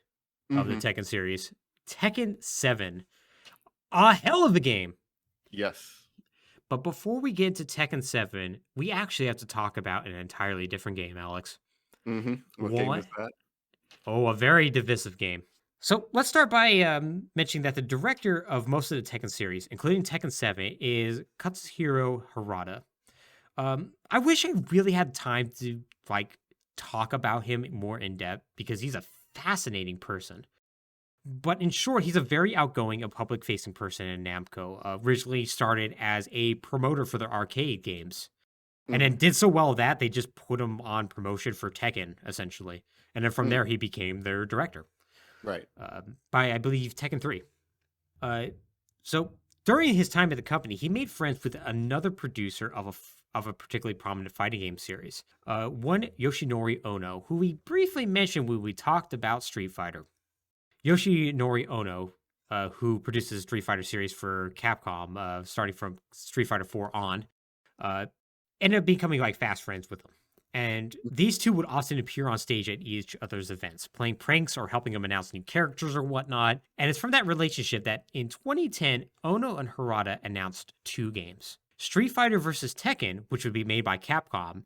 of the Tekken series. Tekken 7. A hell of a game. Yes. But before we get into Tekken 7, we actually have to talk about an entirely different game, Alex. What game is that? Oh, a very divisive game. So let's start by mentioning that the director of most of the Tekken series, including Tekken 7, is Katsuhiro Harada. I wish I really had time to talk about him more in depth because he's a fascinating person. But in short, he's a very outgoing and public-facing person in Namco. Originally started as a promoter for their arcade games, and then did so well that they just put him on promotion for Tekken, essentially. And then from there, he became their director. Right. By, I believe, Tekken 3. So during his time at the company, he made friends with another producer of a particularly prominent fighting game series, one Yoshinori Ono, who we briefly mentioned when we talked about Street Fighter. Yoshinori Ono, who produces Street Fighter series for Capcom, starting from Street Fighter 4 on, ended up becoming fast friends with him. And these two would often appear on stage at each other's events, playing pranks or helping him announce new characters or whatnot. And it's from that relationship that in 2010, Ono and Harada announced 2 games. Street Fighter vs. Tekken, which would be made by Capcom,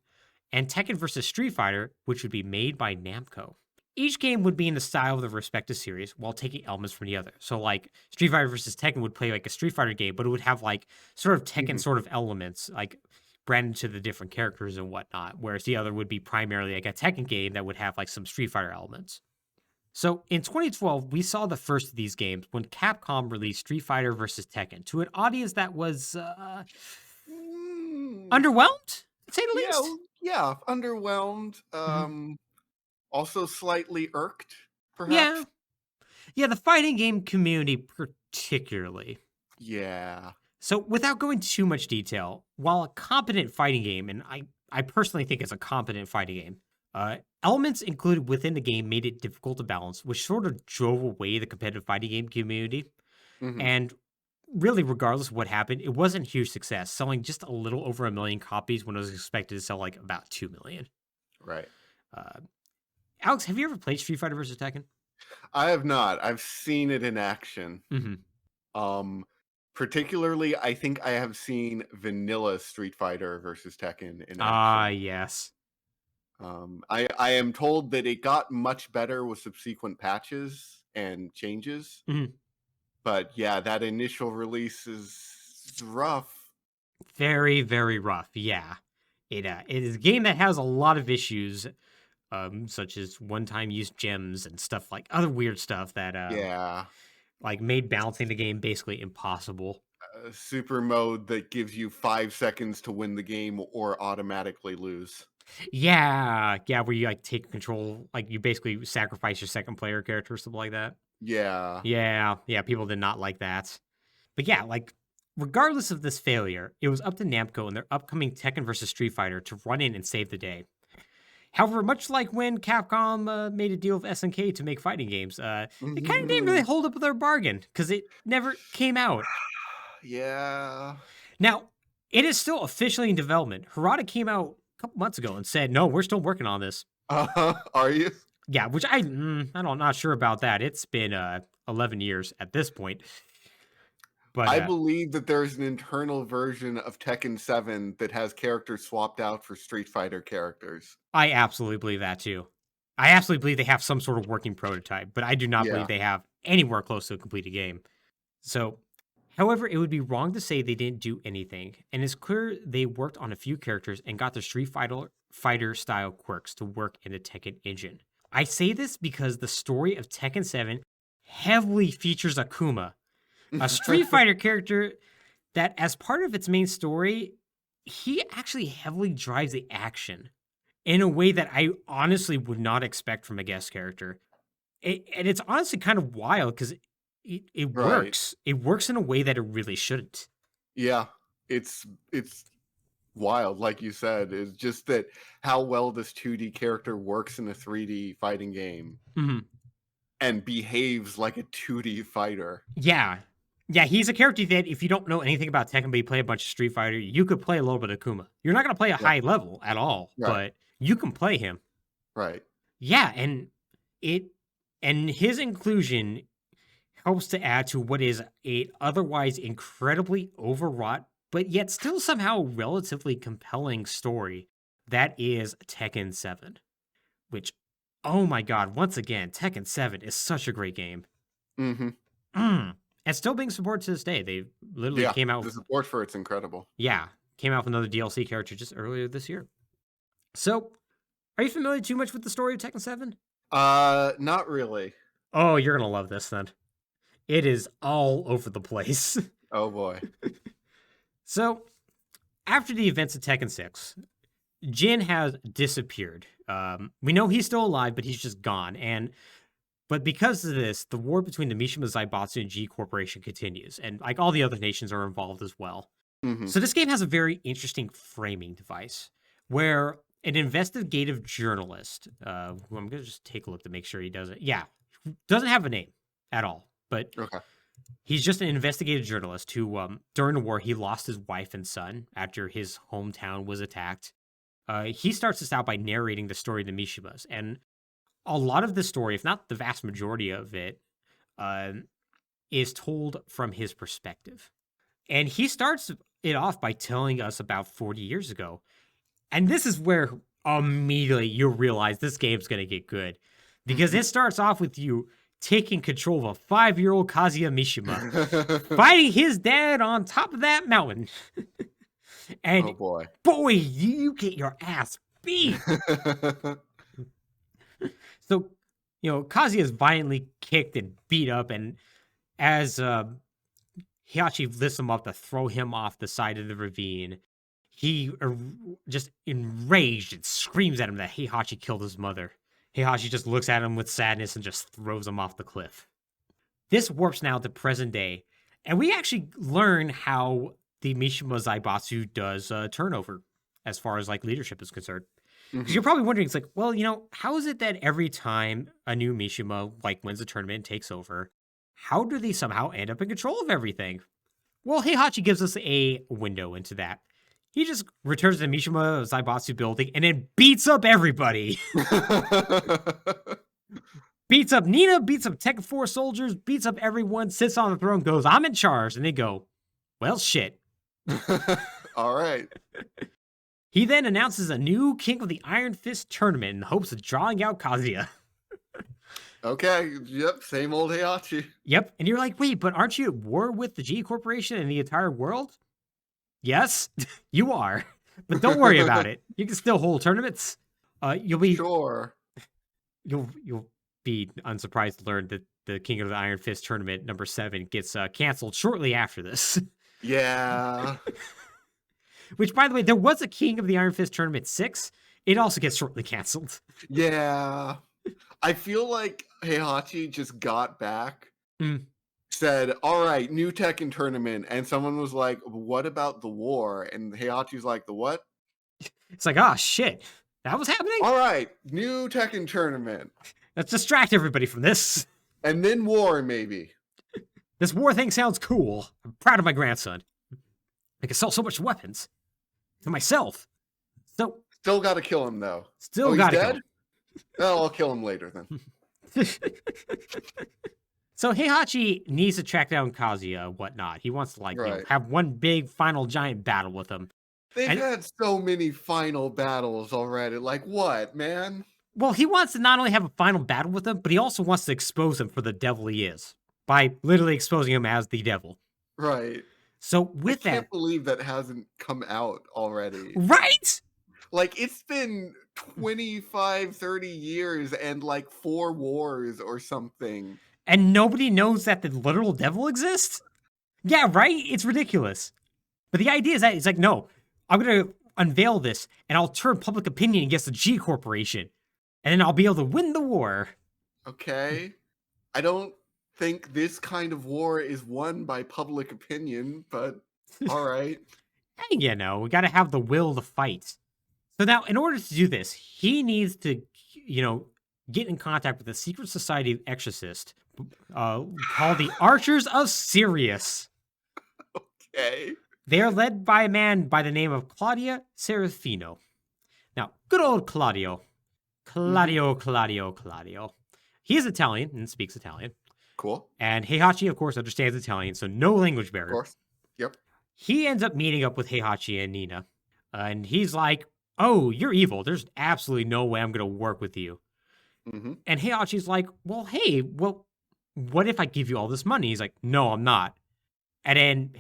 and Tekken vs. Street Fighter, which would be made by Namco. Each game would be in the style of the respective series while taking elements from the other. So Street Fighter vs. Tekken would play a Street Fighter game, but it would have sort of Tekken sort of elements, branded to the different characters and whatnot, whereas the other would be primarily a Tekken game that would have some Street Fighter elements. So in 2012, we saw the first of these games when Capcom released Street Fighter vs. Tekken to an audience that was underwhelmed, to say the least. Yeah, underwhelmed. Also slightly irked, perhaps. Yeah. Yeah, the fighting game community particularly. Yeah. So without going too much detail, while a competent fighting game, and I personally think it's a competent fighting game, elements included within the game made it difficult to balance, which sort of drove away the competitive fighting game community. And really, regardless of what happened, it wasn't a huge success, selling just a little over 1 million copies when it was expected to sell about 2 million. Right. Alex, have you ever played Street Fighter vs. Tekken? I have not. I've seen it in action. Particularly, I think I have seen vanilla Street Fighter versus Tekken in action. Ah, yes. I am told that it got much better with subsequent patches and changes. But yeah, that initial release is rough. Very, very rough. Yeah. It is a game that has a lot of issues, such as one-time use gems and stuff other weird stuff that made balancing the game basically impossible. Super mode that gives you 5 seconds to win the game or automatically lose. Yeah, where you take control, you basically sacrifice your second player character or something like that. Yeah, people did not like that. But yeah, regardless of this failure, it was up to Namco and their upcoming Tekken vs. Street Fighter to run in and save the day. However, much like when Capcom made a deal with SNK to make fighting games, they kind of didn't really hold up their bargain because it never came out. Yeah. Now, it is still officially in development. Harada came out a couple months ago and said, "No, we're still working on this." Are you? Yeah, which I'm not sure about that. It's been 11 years at this point. But I believe that there's an internal version of Tekken 7 that has characters swapped out for Street Fighter characters. I absolutely believe that too. I absolutely believe they have some sort of working prototype, but I do not believe Yeah. they have anywhere close to a completed game. So, however, it would be wrong to say they didn't do anything, and it's clear they worked on a few characters and got the Fighter style quirks to work in the Tekken engine. I say this because the story of Tekken 7 heavily features Akuma, a Street Fighter character that, as part of its main story, he actually heavily drives the action in a way that I honestly would not expect from a guest character. And it's honestly kind of wild because it Right. works. It works in a way that it really shouldn't. Yeah. It's wild, like you said. It's just that how well this 2D character works in a 3D fighting game Mhm. and behaves like a 2D fighter. Yeah. Yeah, he's a character that if you don't know anything about Tekken, but you play a bunch of Street Fighter, you could play a little bit of Kuma. You're not going to play a Yeah. high level at all, Right. but you can play him. Right. Yeah, and his inclusion helps to add to what is a otherwise incredibly overwrought, but yet still somehow relatively compelling story that is Tekken 7. Which, oh my god, once again, Tekken 7 is such a great game. Mm-hmm. And still being supported to this day. They literally Yeah. came out The with, support for it's incredible. came out with another DLC character just earlier this year. So, are you familiar too much with the story of Tekken 7? Not really. Oh, you're gonna love this then. It is all over the place. Oh boy. So, after the events of Tekken 6, Jin has disappeared. We know he's still alive, but he's just gone. But because of this, the war between the Mishima Zaibatsu and G Corporation continues, and like all the other nations are involved as well. Mm-hmm. So this game has a very interesting framing device where an investigative journalist, who I'm going to just take a look to make sure he doesn't, doesn't have a name at all, but Okay. he's just an investigative journalist who, during the war, he lost his wife and son after his hometown was attacked. He starts this out by narrating the story of the Mishimas, and a lot of the story, if not the vast majority of it, is told from his perspective. And he starts it off by telling us about 40 years ago. And this is where immediately you realize this game's going to get good. Because it starts off with you taking control of a 5-year-old Kazuya Mishima, fighting his dad on top of that mountain. And Oh boy. boy, you get your ass beat. So, Kazuya is violently kicked and beat up, and as Heihachi lifts him up to throw him off the side of the ravine, he just enraged and screams at him that Heihachi killed his mother. Heihachi just looks at him with sadness and just throws him off the cliff. This warps now to present day, and we actually learn how the Mishima Zaibatsu does turnover as far as like leadership is concerned. Because you're probably wondering, it's like, well, how is it that every time a new Mishima like wins a tournament and takes over, how do they somehow end up in control of everything? Well, Heihachi gives us a window into that. He just returns to the Mishima Zaibatsu building and then beats up everybody. Beats up Nina, beats up Tekken 4 soldiers, beats up everyone, sits on the throne, goes, I'm in charge. And they go, well, shit. All right. He then announces a new King of the Iron Fist tournament in the hopes of drawing out Kazuya. Okay. Yep. Same old Heihachi. Yep. And you're like, wait, but aren't you at war with the G Corporation and the entire world? Yes, you are. But don't worry about it. You can still hold tournaments. You'll be Sure. You'll be unsurprised to learn that the King of the Iron Fist tournament number 7 gets canceled shortly after this. Yeah. Which, by the way, there was a King of the Iron Fist tournament 6. It also gets shortly canceled. Yeah. I feel like Heihachi just got back, said, all right, new Tekken tournament. And someone was like, what about the war? And Heihachi's like, the what? It's like, oh, shit. That was happening? All right, new Tekken tournament. Let's distract everybody from this. And then war, maybe. This war thing sounds cool. I'm proud of my grandson. I can sell so much weapons. To myself. So. Still gotta kill him, though. Still gotta he's kill dead? him. Oh, I'll kill him later, then. So Heihachi needs to track down Kazuya and whatnot. He wants to, like, have one big final giant battle with him. They've had so many final battles already. Like, what, man? Well, he wants to not only have a final battle with him, but he also wants to expose him for the devil he is. By literally exposing him as the devil. Right. So with that... I can't believe that hasn't come out already. Right? Like, it's been 25, 30 years and, like, 4 wars or something. And nobody knows that the literal devil exists? Yeah, right? It's ridiculous. But the idea is that it's like, no, I'm going to unveil this, and I'll turn public opinion against the G Corporation. And then I'll be able to win the war. Okay. I don't think this kind of war is won by public opinion, but all right. You know, we got to have the will to fight. So now, in order to do this, he needs to, get in contact with the secret society of exorcists called the Archers of Sirius. Okay. They are led by a man by the name of Claudio Serafino. Now, good old Claudio. Claudio. He is Italian and speaks Italian. Cool. And Heihachi, of course, understands Italian, so no language barrier. Of course. Yep. He ends up meeting up with Heihachi and Nina. And he's like, oh, you're evil. There's absolutely no way I'm going to work with you. Mm-hmm. And Heihachi's like, well, hey, what if I give you all this money? He's like, no, I'm not. And then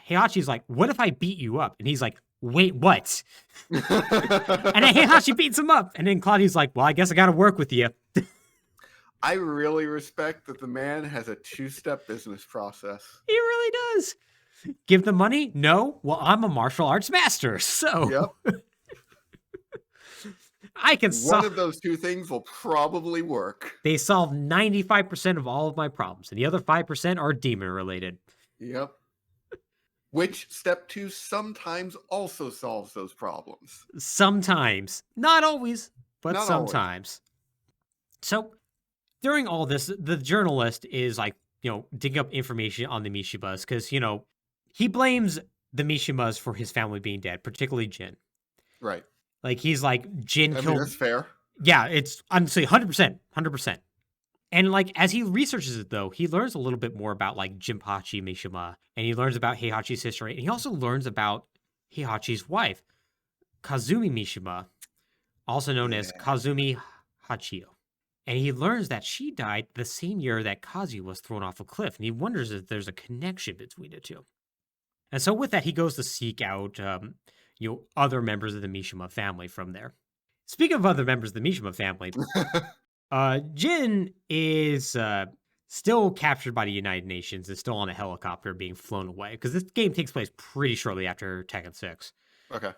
Heihachi's like, what if I beat you up? And he's like, wait, what? And then Heihachi beats him up. And then Claudio's like, well, I guess I got to work with you. I really respect that the man has a 2-step business process. He really does. Give the money? No. Well, I'm a martial arts master, so. Yep. I can One of those 2 things will probably work. They solve 95% of all of my problems, and the other 5% are demon related. Yep. Which step 2 sometimes also solves those problems. Sometimes. Not always, but Not sometimes. Always. So, during all this, the journalist is like, digging up information on the Mishimas, because, he blames the Mishimas for his family being dead, particularly Jin. Right. Like, he's like, Jin killed... that's fair. Yeah, it's, I'm saying 100%. And, like, as he researches it, though, he learns a little bit more about, like, Jinpachi Mishima, and he learns about Heihachi's history, and he also learns about Heihachi's wife, Kazumi Mishima, also known as Kazumi Hachio. And he learns that she died the same year that Kazuya was thrown off a cliff, and he wonders if there's a connection between the two. And so with that, he goes to seek out, other members of the Mishima family from there. Speaking of other members of the Mishima family, Jin is still captured by the United Nations and still on a helicopter being flown away, because this game takes place pretty shortly after Tekken 6. Okay.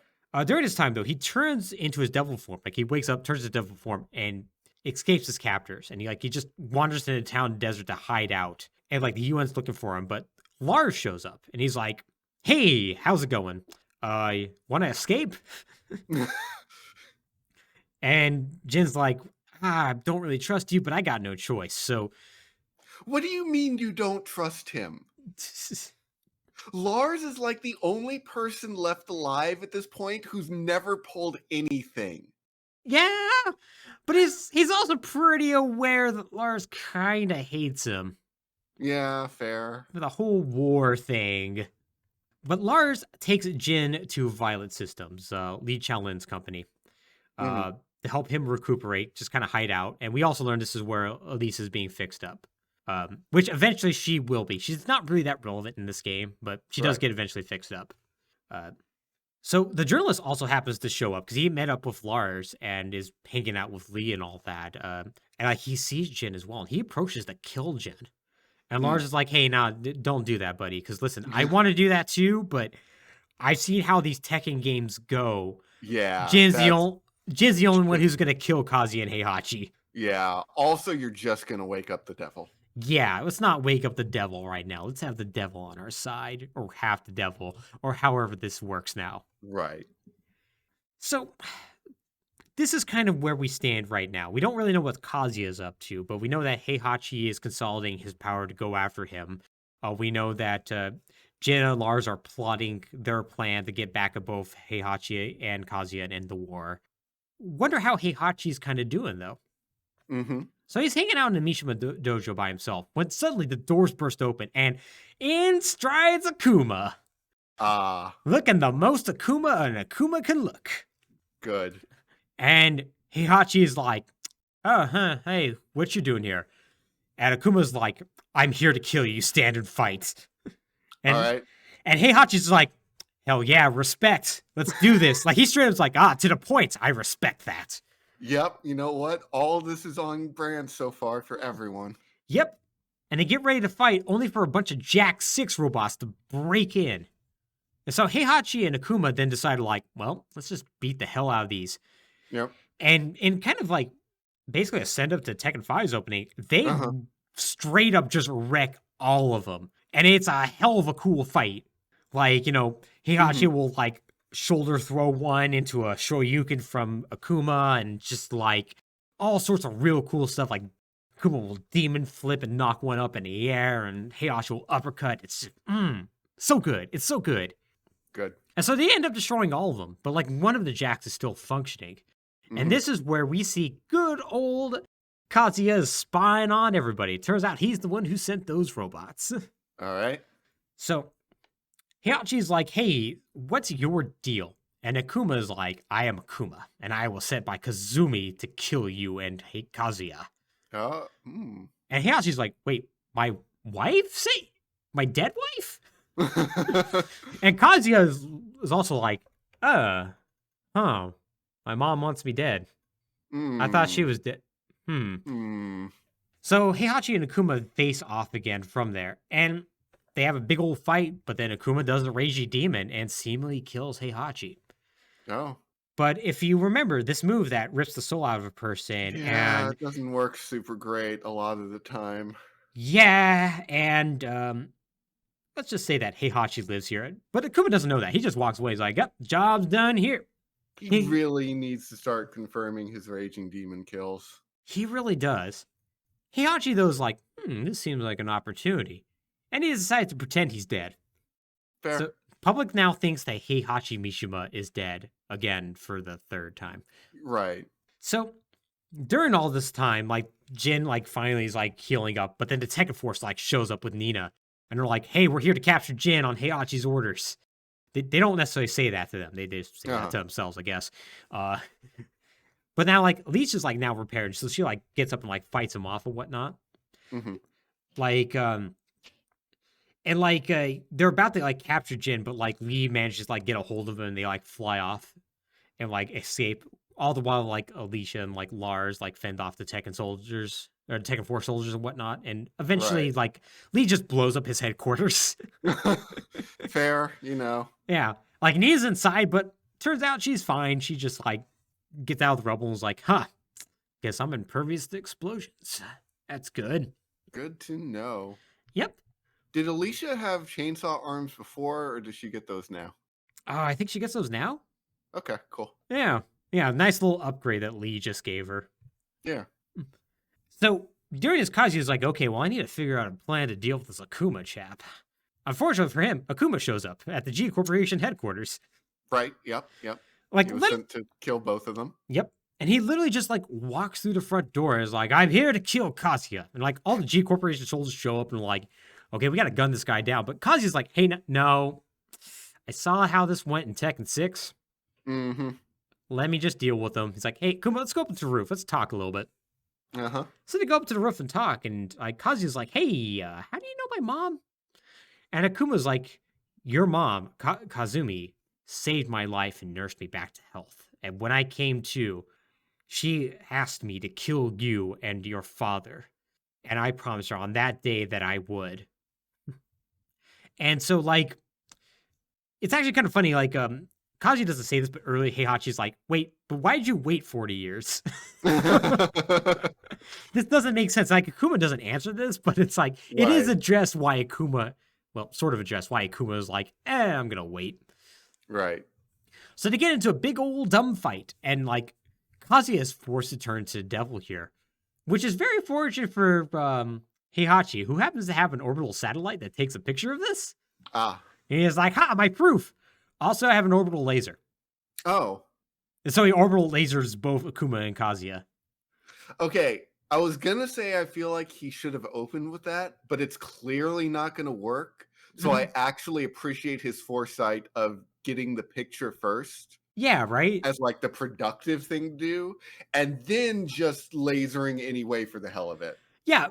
During this time, though, he turns into his devil form. Like, he wakes up, turns his devil form, and escapes his captors. And he just wanders into town and desert to hide out. And, like, the UN's looking for him, but Lars shows up, and he's like, hey, how's it going? Want to escape? And Jin's like, I don't really trust you, but I got no choice, so... What do you mean you don't trust him? Lars is like the only person left alive at this point who's never pulled anything. Yeah, but he's also pretty aware that Lars kind of hates him. Yeah, fair. The whole war thing. But Lars takes Jin to Violet Systems, Li Chaolin's company, to help him recuperate, just kind of hide out. And we also learned this is where Elise is being fixed up, which eventually she will be. She's not really that relevant in this game, but she does get eventually fixed up. So the journalist also happens to show up because he met up with Lars and is hanging out with Lee and all that. And like he sees Jin as well, and he approaches to kill Jin. And Lars is like, hey, nah, don't do that, buddy. Because listen, I want to do that too, but I've seen how these Tekken games go. Yeah. Jin's the only one who's going to kill Kazuya and Heihachi. Yeah. Also, you're just going to wake up the devil. Yeah, let's not wake up the devil right now. Let's have the devil on our side, or half the devil, or however this works now. Right. So, this is kind of where we stand right now. We don't really know what Kazuya is up to, but we know that Heihachi is consolidating his power to go after him. We know that Jin and Lars are plotting their plan to get back at both Heihachi and Kazuya and end the war. Wonder how Heihachi's kind of doing, though. Mm-hmm. So he's hanging out in the Mishima dojo by himself when suddenly the doors burst open and in strides Akuma. Looking the most Akuma an Akuma can look. Good. And Heihachi is like, hey, what you doing here? And Akuma's like, I'm here to kill you, stand and fight. And, all right. And Heihachi's like, hell yeah, respect. Let's do this. Like, he straight up's like, to the point, I respect that. Yep, you know what? All this is on brand so far for everyone. Yep. And they get ready to fight, only for a bunch of Jack 6 robots to break in. And so Heihachi and Akuma then decided, like, well, let's just beat the hell out of these. Yep. And in kind of like, basically a send-up to Tekken 5's opening, they straight up just wreck all of them. And it's a hell of a cool fight. Like, Heihachi will, like, shoulder throw one into a shoryuken from Akuma and just, like, all sorts of real cool stuff. Like, Akuma will demon flip and knock one up in the air, and Heihachi will uppercut. It's just, so good. It's so good. Good. And so they end up destroying all of them, but, like, one of the Jacks is still functioning. And this is where we see good old Kazuya spying on everybody. It turns out he's the one who sent those robots. All right. So Heihachi's like, hey, what's your deal? And Akuma is like, I am Akuma, and I was sent by Kazumi to kill you and hate Kazuya. And Heihachi's like, wait, my wife? Say, my dead wife? And Kazuya is also like, my mom wants me dead. I thought she was dead. So Heihachi and Akuma face off again from there, and they have a big old fight, but then Akuma does the Reiji Demon and seemingly kills Heihachi. Oh. But if you remember, this move that rips the soul out of a person, yeah, it doesn't work super great a lot of the time. Yeah, and let's just say that Heihachi lives here, but Akuma doesn't know that. He just walks away. He's like, yep, job's done here. He really needs to start confirming his Raging Demon kills. He really does. Heihachi, though, is like, this seems like an opportunity. And he decides to pretend he's dead. Fair. So, public now thinks that Heihachi Mishima is dead, again, for the third time. Right. So, during all this time, like, Jin, like, finally is, like, healing up, but then the Tekken Force, like, shows up with Nina, and they're like, hey, we're here to capture Jin on Heihachi's orders. They don't necessarily say that to them. They just say that to themselves, I guess. But now, like, Leech is, like, now repaired, so she, like, gets up and, like, fights him off and whatnot. Like, and, like, they're about to, like, capture Jin, but, like, Lee manages to, like, get a hold of him, and they, like, fly off and, like, escape. All the while, like, Alicia and, like, Lars, like, fend off the Tekken soldiers, or Tekken 4 soldiers and whatnot, and eventually, like, Lee just blows up his headquarters. Fair, Yeah. Like, Nina's inside, but turns out she's fine. She just, like, gets out of the rubble and is like, guess I'm impervious to explosions. That's good. Good to know. Yep. Did Alicia have chainsaw arms before, or does she get those now? I think she gets those now. Okay, cool. Yeah. Yeah, nice little upgrade that Lee just gave her. Yeah. So, during his Kazuya's like, okay, well, I need to figure out a plan to deal with this Akuma chap. Unfortunately for him, Akuma shows up at the G Corporation headquarters. Right, yep. Like, he was sent to kill both of them. Yep. And he literally just, like, walks through the front door and is like, I'm here to kill Kazuya. And, like, all the G Corporation soldiers show up and are like, okay, we gotta gun this guy down. But Kazuya's like, hey, no. I saw how this went in Tekken 6. Let me just deal with him. He's like, hey, come on, let's go up to the roof. Let's talk a little bit. So they go up to the roof and talk, and like Kazuya's like, hey, how do you know my mom? And Akuma's like, your mom, Kazumi, saved my life and nursed me back to health. And when I came to, she asked me to kill you and your father. And I promised her on that day that I would. And so, like, it's actually kind of funny, like, Kazuya doesn't say this, but early Heihachi's like, wait, but why did you wait 40 years? This doesn't make sense. Like, Akuma doesn't answer this, but it's like, it is addressed why Akuma, well, sort of addressed why Akuma is like, I'm going to wait. Right. So they get into a big old dumb fight, and, like, Kazuya is forced to turn to devil here, which is very fortunate for Heihachi, who happens to have an orbital satellite that takes a picture of this. Ah. And he's like, ha, my proof. Also, I have an orbital laser. Oh. And so he orbital lasers both Akuma and Kazuya. Okay. I was going to say I feel like he should have opened with that, but it's clearly not going to work. So I actually appreciate his foresight of getting the picture first. Yeah, right? As like the productive thing to do, and then just lasering anyway for the hell of it. Yeah,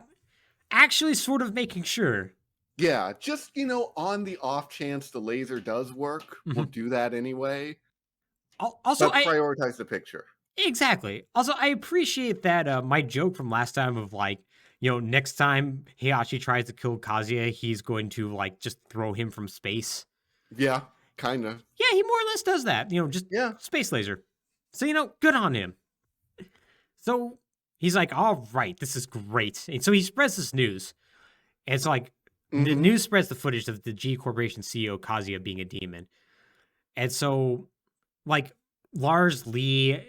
actually sort of making sure. Yeah, just, on the off chance the laser does work, we'll do that anyway. Also, but prioritize the picture. Exactly. Also, I appreciate that my joke from last time of like, next time Heihachi tries to kill Kazuya, he's going to like just throw him from space. Yeah, kind of. Yeah, he more or less does that. Just space laser. So, good on him. So he's like, all right, this is great. And so he spreads this news. And it's like, the news spreads the footage of the G Corporation CEO Kazuya being a demon. And so, like, Lars, Lee,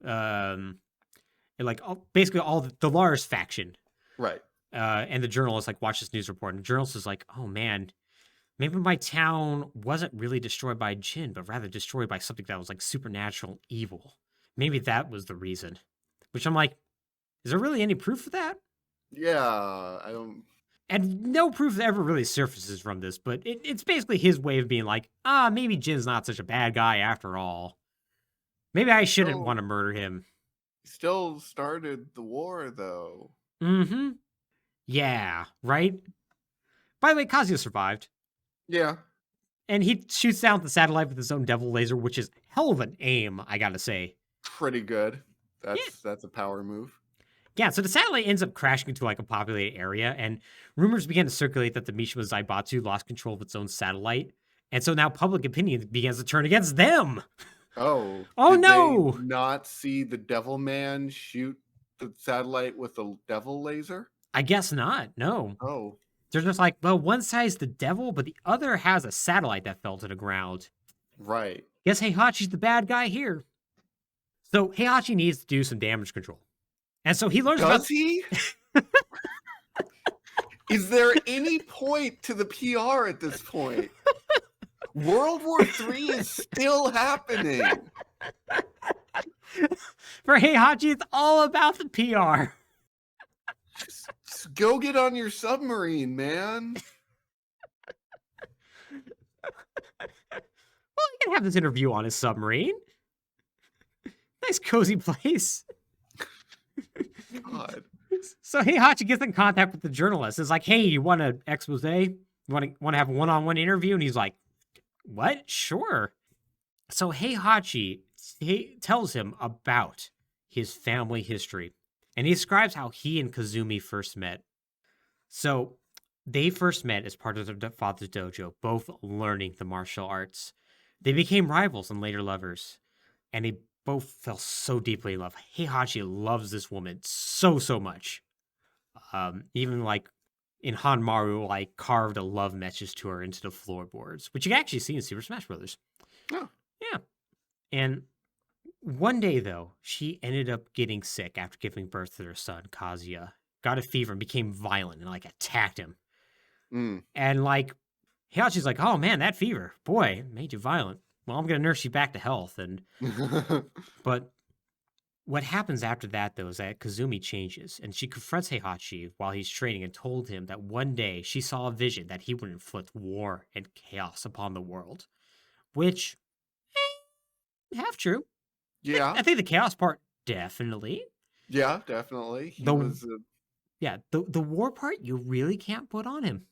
and like basically all the Lars faction. Right. And the journalist like watch this news report. And the journalist is like, oh man, maybe my town wasn't really destroyed by Jin, but rather destroyed by something that was like supernatural evil. Maybe that was the reason. Which I'm like, is there really any proof of that? Yeah, I don't. And no proof ever really surfaces from this, but it's basically his way of being like, maybe Jin's not such a bad guy after all. Maybe I shouldn't want to murder him. Still started the war, though. Mm-hmm. Yeah, right? By the way, Kazuya survived. Yeah. And he shoots down the satellite with his own devil laser, which is hell of an aim, I gotta say. Pretty good. That's a power move. Yeah, so the satellite ends up crashing into like a populated area, and rumors began to circulate that the Mishima Zaibatsu lost control of its own satellite. And so now public opinion begins to turn against them. Oh no! They not see the devil man shoot the satellite with a devil laser? I guess not, no. Oh. They're just like, well, one side's the devil, but the other has a satellite that fell to the ground. Right. Guess Heihachi's the bad guy here. So Heihachi needs to do some damage control. And so he learns Does he? Is there any point to the PR at this point? World War III is still happening. For Heihachi, it's all about the PR. Just go get on your submarine, man. Well, he can have this interview on his submarine. Nice cozy place. God. So Heihachi gets in contact with the journalist. It's like, hey, you want an expose? You want to have a one-on-one interview? And he's like, what? Sure. So Heihachi tells him about his family history. And he describes how he and Kazumi first met. So they first met as part of their father's dojo, both learning the martial arts. They became rivals and later lovers. And they both fell so deeply in love. Heihachi loves this woman so much. Even like in Hanmaru, like carved a love message to her into the floorboards, which you can actually see in Super Smash Brothers. Oh. Yeah. And one day, though, she ended up getting sick after giving birth to their son, Kazuya. Got a fever and became violent and like attacked him. And like, Heihachi's like, oh man, that fever, boy, made you violent. Well, I'm going to nurse you back to health. And but what happens after that, though, is that Kazumi changes, and she confronts Heihachi while he's training and told him that one day she saw a vision that he would inflict war and chaos upon the world. Which, half true. Yeah. I think the chaos part, definitely. Yeah, definitely. The war part, you really can't put on him.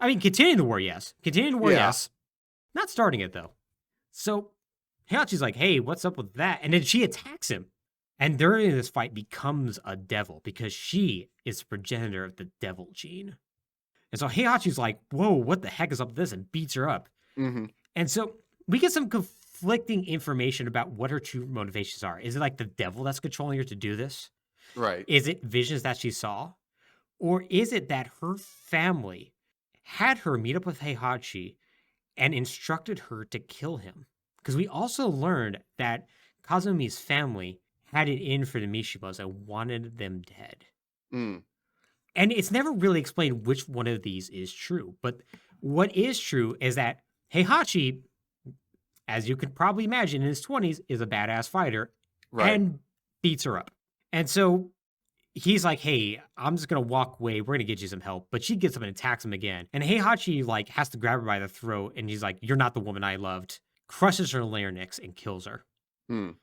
I mean, continuing the war, yes. Continuing the war, yes. Not starting it, though. So Heihachi's like, hey, what's up with that? And then she attacks him. And during this fight becomes a devil because she is the progenitor of the devil gene. And so Heihachi's like, whoa, what the heck is up with this? And beats her up. Mm-hmm. And so we get some conflicting information about what her true motivations are. Is it like the devil that's controlling her to do this? Right. Is it visions that she saw? Or is it that her family had her meet up with Heihachi and instructed her to kill him? Because we also learned that Kazumi's family had it in for the Mishimas. I wanted them dead. Mm. And it's never really explained which one of these is true. But what is true is that Heihachi, as you could probably imagine, in his 20s, is a badass fighter Right. and beats her up. And so he's like, hey, I'm just gonna walk away. We're gonna get you some help. But she gets up and attacks him again. And Heihachi like has to grab her by the throat, and he's like, you're not the woman I loved. Crushes her larynx and kills her. Mm.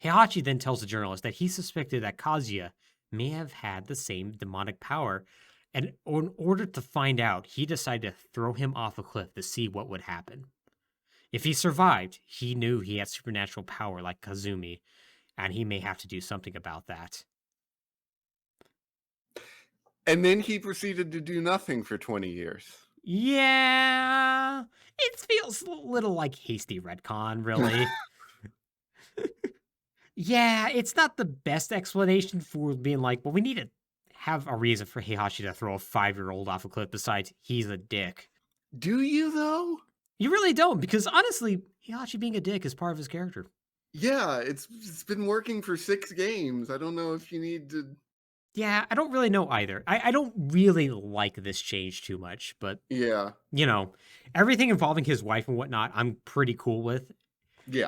Heihachi then tells the journalist that he suspected that Kazuya may have had the same demonic power, and in order to find out, he decided to throw him off a cliff to see what would happen. If he survived, he knew he had supernatural power like Kazumi, and he may have to do something about that. And then he proceeded to do nothing for 20 years. Yeah, it feels a little like hasty retcon, really. Yeah, it's not the best explanation for being like, well, we need to have a reason for Heihachi to throw a 5-year-old off a cliff besides he's a dick. Do you, though? You really don't, because honestly, Heihachi being a dick is part of his character. Yeah, it's been working for 6 games. I don't know if you need to... Yeah, I don't really know either. I don't really like this change too much, but, Yeah. you know, everything involving his wife and whatnot, I'm pretty cool with. Yeah.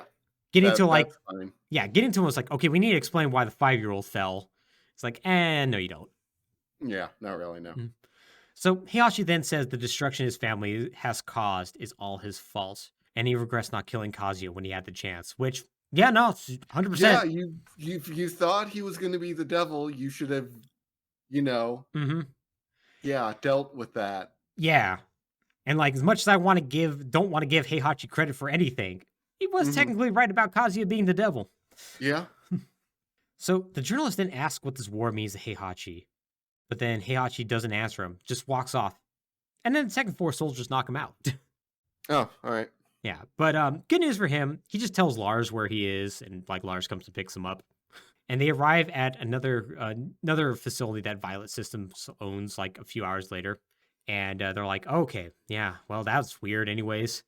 Getting to like, That's fine. yeah, getting to was like, okay, we need to explain why the 5-year-old fell. It's like, no, you don't. Yeah, not really, no. So Heihachi then says the destruction his family has caused is all his fault, and he regrets not killing Kazuya when he had the chance, which, yeah, no, 100%. Yeah, you thought he was going to be the devil. You should have, yeah, dealt with that. Yeah. And like, as much as I don't want to give Heihachi credit for anything, he was technically right about Kazuya being the devil. Yeah. So the journalist then asks what this war means to Heihachi, but then Heihachi doesn't answer him, just walks off. And then the second 4 soldiers knock him out. Oh, all right. Yeah, but good news for him. He just tells Lars where he is, and like Lars comes and picks him up. And they arrive at another facility that Violet Systems owns like a few hours later. And they're like, okay, yeah, well, that's weird anyways.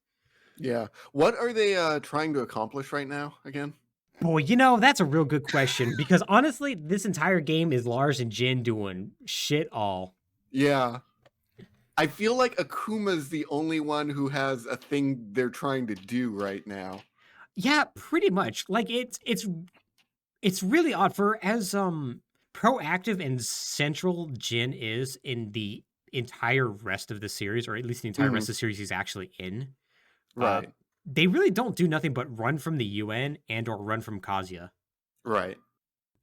Yeah. What are they trying to accomplish right now again? Boy, that's a real good question because honestly, this entire game is Lars and Jin doing shit all. Yeah. I feel like Akuma's the only one who has a thing they're trying to do right now. Yeah, pretty much. Like it's really odd for as proactive and central Jin is in the entire rest of the series, or at least the entire rest of the series he's actually in. Right. They really don't do nothing but run from the UN and or run from Kazuya. Right.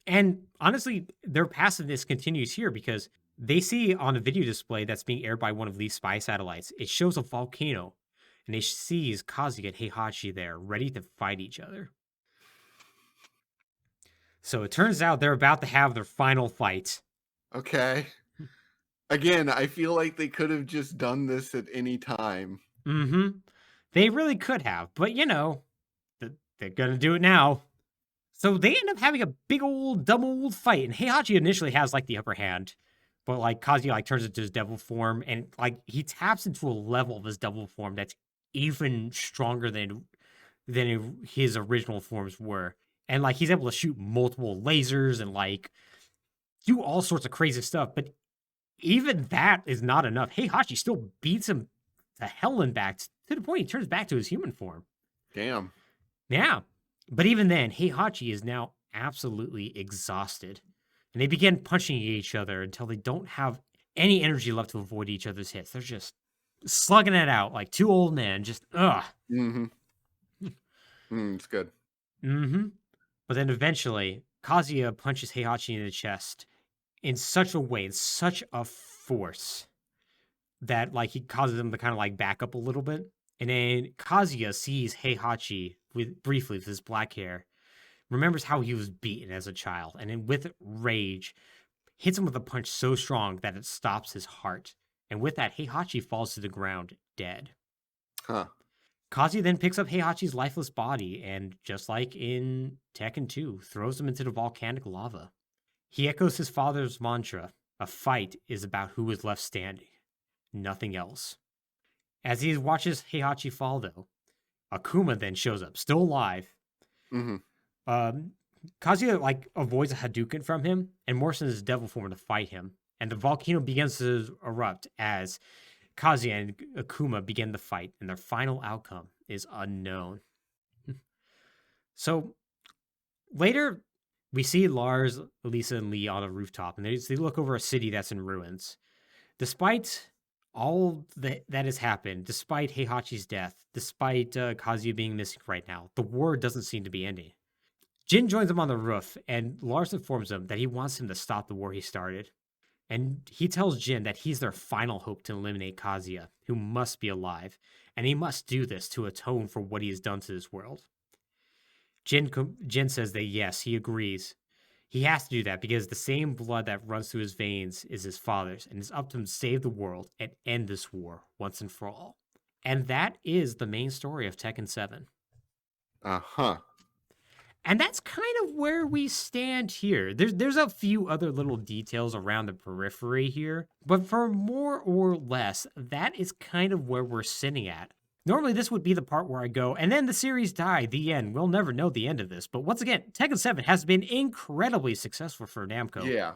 And honestly, their passiveness continues here because they see on a video display that's being aired by one of Lee's spy satellites, it shows a volcano, and they sees Kazuya and Heihachi there, ready to fight each other. So it turns out they're about to have their final fight. Okay. Again, I feel like they could have just done this at any time. They really could have, but they're gonna do it now. So they end up having a big old double old fight, and Heihachi initially has like the upper hand, but like Kazuya like turns into his devil form, and like he taps into a level of his devil form that's even stronger than his original forms were, and like he's able to shoot multiple lasers and like do all sorts of crazy stuff. But even that is not enough. Heihachi still beats him to hell and back to the point he turns back to his human form. Damn. Yeah. But even then, Heihachi is now absolutely exhausted. And they begin punching each other until they don't have any energy left to avoid each other's hits. They're just slugging it out like 2 old men, just ugh. It's good. But then eventually, Kazuya punches Heihachi in the chest in such a way, in such a force, that like he causes him to kind of like back up a little bit. And then Kazuya sees Heihachi briefly with his black hair, remembers how he was beaten as a child, and then with rage, hits him with a punch so strong that it stops his heart. And with that, Heihachi falls to the ground, dead. Huh. Kazuya then picks up Heihachi's lifeless body and, just like in Tekken 2, throws him into the volcanic lava. He echoes his father's mantra, a fight is about who is left standing, nothing else. As he watches Heihachi fall, though, Akuma then shows up, still alive. Kazuya like avoids a Hadouken from him and morphs in his devil form to fight him. And the volcano begins to erupt as Kazuya and Akuma begin the fight, and their final outcome is unknown. So later, we see Lars, Lisa, and Lee on a rooftop, and they look over a city that's in ruins. Despite all that has happened, despite Heihachi's death, despite Kazuya being missing right now, the war doesn't seem to be ending. Jin joins him on the roof, and Lars informs him that he wants him to stop the war he started. And he tells Jin that he's their final hope to eliminate Kazuya, who must be alive, and he must do this to atone for what he has done to this world. Jin says that yes, he agrees. He has to do that because the same blood that runs through his veins is his father's, and it's up to him to save the world and end this war once and for all. And that is the main story of Tekken 7. Uh-huh. And that's kind of where we stand here. There's a few other little details around the periphery here, but for more or less, that is kind of where we're sitting at. Normally, this would be the part where I go, and then the series died, the end. We'll never know the end of this. But once again, Tekken 7 has been incredibly successful for Namco. Yeah.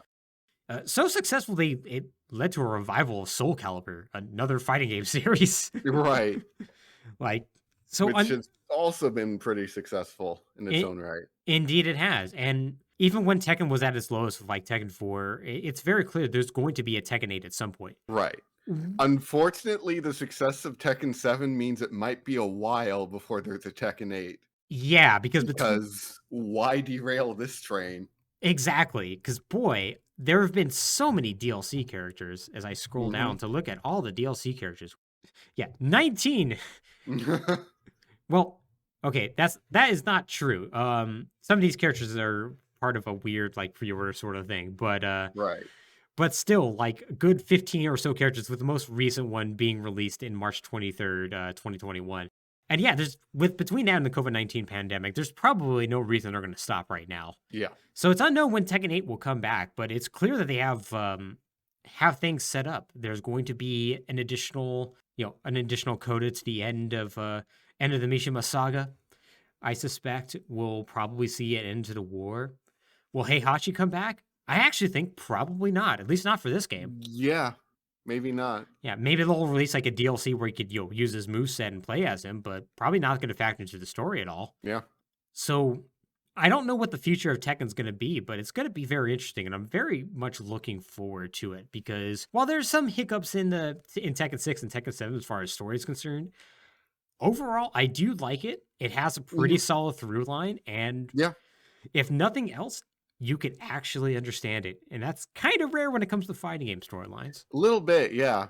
So successful, it led to a revival of Soul Calibur, another fighting game series. Right. Like, so which has also been pretty successful in its own right. Indeed, it has. And even when Tekken was at its lowest with like Tekken 4, it's very clear there's going to be a Tekken 8 at some point. Right. Unfortunately, the success of Tekken 7 means it might be a while before there's a Tekken 8. Yeah, because why derail this train? Exactly. Because, boy, there have been so many DLC characters as I scroll down to look at all the DLC characters. Yeah, 19. Well, okay, that is not true. Some of these characters are part of a weird like pre-order sort of thing, but right. But still, like a good 15 or so characters, with the most recent one being released in March 23rd, 2021. And yeah, between now and the COVID-19 pandemic, there's probably no reason they're going to stop right now. Yeah. So it's unknown when Tekken 8 will come back, but it's clear that they have things set up. There's going to be an additional coda to the end of the Mishima saga. I suspect we'll probably see an end to the war. Will Heihachi come back? I actually think probably not, at least not for this game. Yeah, maybe not. Yeah, maybe they'll release like a DLC where you could use his moveset and play as him, but probably not going to factor into the story at all. Yeah. So I don't know what the future of Tekken's going to be, but it's going to be very interesting, and I'm very much looking forward to it because while there's some hiccups in Tekken 6 and Tekken 7 as far as story is concerned, overall, I do like it. It has a pretty solid through line, and if nothing else, you can actually understand it. And that's kind of rare when it comes to fighting game storylines. A little bit, yeah.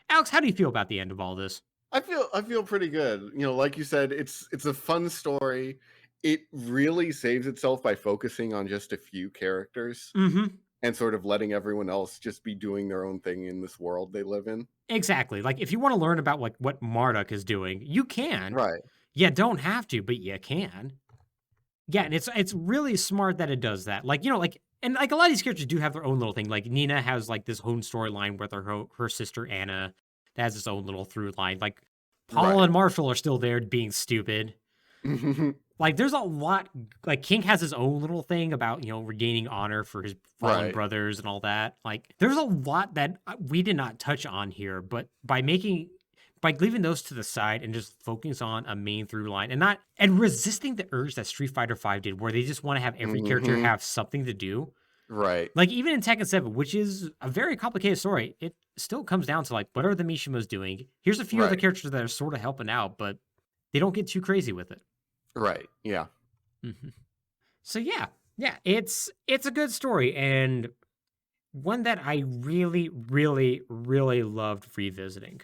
Alex, how do you feel about the end of all this? I feel pretty good. Like you said, it's a fun story. It really saves itself by focusing on just a few characters and sort of letting everyone else just be doing their own thing in this world they live in. Exactly. Like if you want to learn about like what Marduk is doing, you can. Right. You don't have to, but you can. Yeah, and it's really smart that it does that. Like, and like a lot of these characters do have their own little thing. Like Nina has like this own storyline with her sister Anna that has its own little through line. Like Paul and Marshall are still there being stupid. Like there's a lot. Like King has his own little thing about regaining honor for his fallen brothers and all that. Like there's a lot that we did not touch on here, but by leaving those to the side and just focus on a main through line and resisting the urge that Street Fighter V did, where they just want to have every character have something to do. Right. Like even in Tekken 7, which is a very complicated story, it still comes down to like, what are the Mishimas doing? Here's a few other characters that are sort of helping out, but they don't get too crazy with it. Right. Yeah. So yeah, it's a good story and one that I really, really, really loved revisiting.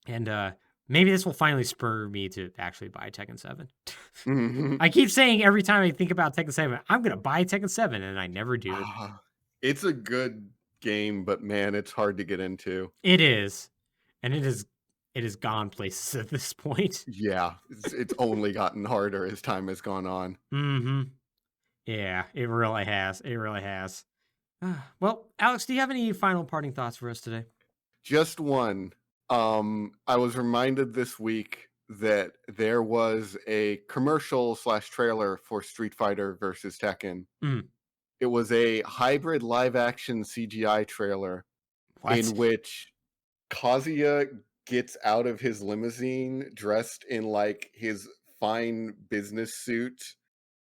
And maybe this will finally spur me to actually buy Tekken 7. I keep saying every time I think about Tekken 7, I'm going to buy Tekken 7, and I never do. It's a good game, but man, it's hard to get into. It is. And it has gone places at this point. Yeah, it's only gotten harder as time has gone on. Yeah, it really has. It really has. Well, Alex, do you have any final parting thoughts for us today? Just one. I was reminded this week that there was a commercial slash trailer for Street Fighter versus Tekken. Mm. It was a hybrid live action CGI trailer What? in which Kazuya gets out of his limousine dressed in like his fine business suit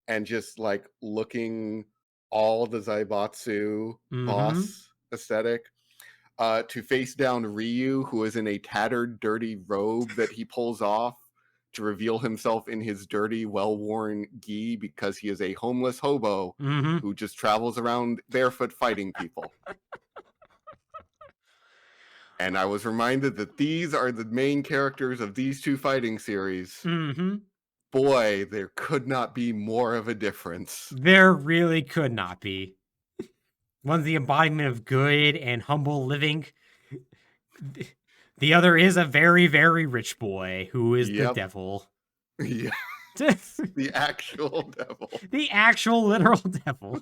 and just like looking all the Zaibatsu Mm-hmm. boss aesthetic. To face down Ryu, who is in a tattered, dirty robe that he pulls off to reveal himself in his dirty, well-worn gi because he is a homeless hobo Mm-hmm. who just travels around barefoot fighting people. And I was reminded that these are the main characters of these two fighting series. Mm-hmm. Boy, there could not be more of a difference. There really could not be. One's the embodiment of good and humble living. The other is a very, very rich boy who is the Yep. devil. Yeah, the actual devil. The actual literal devil.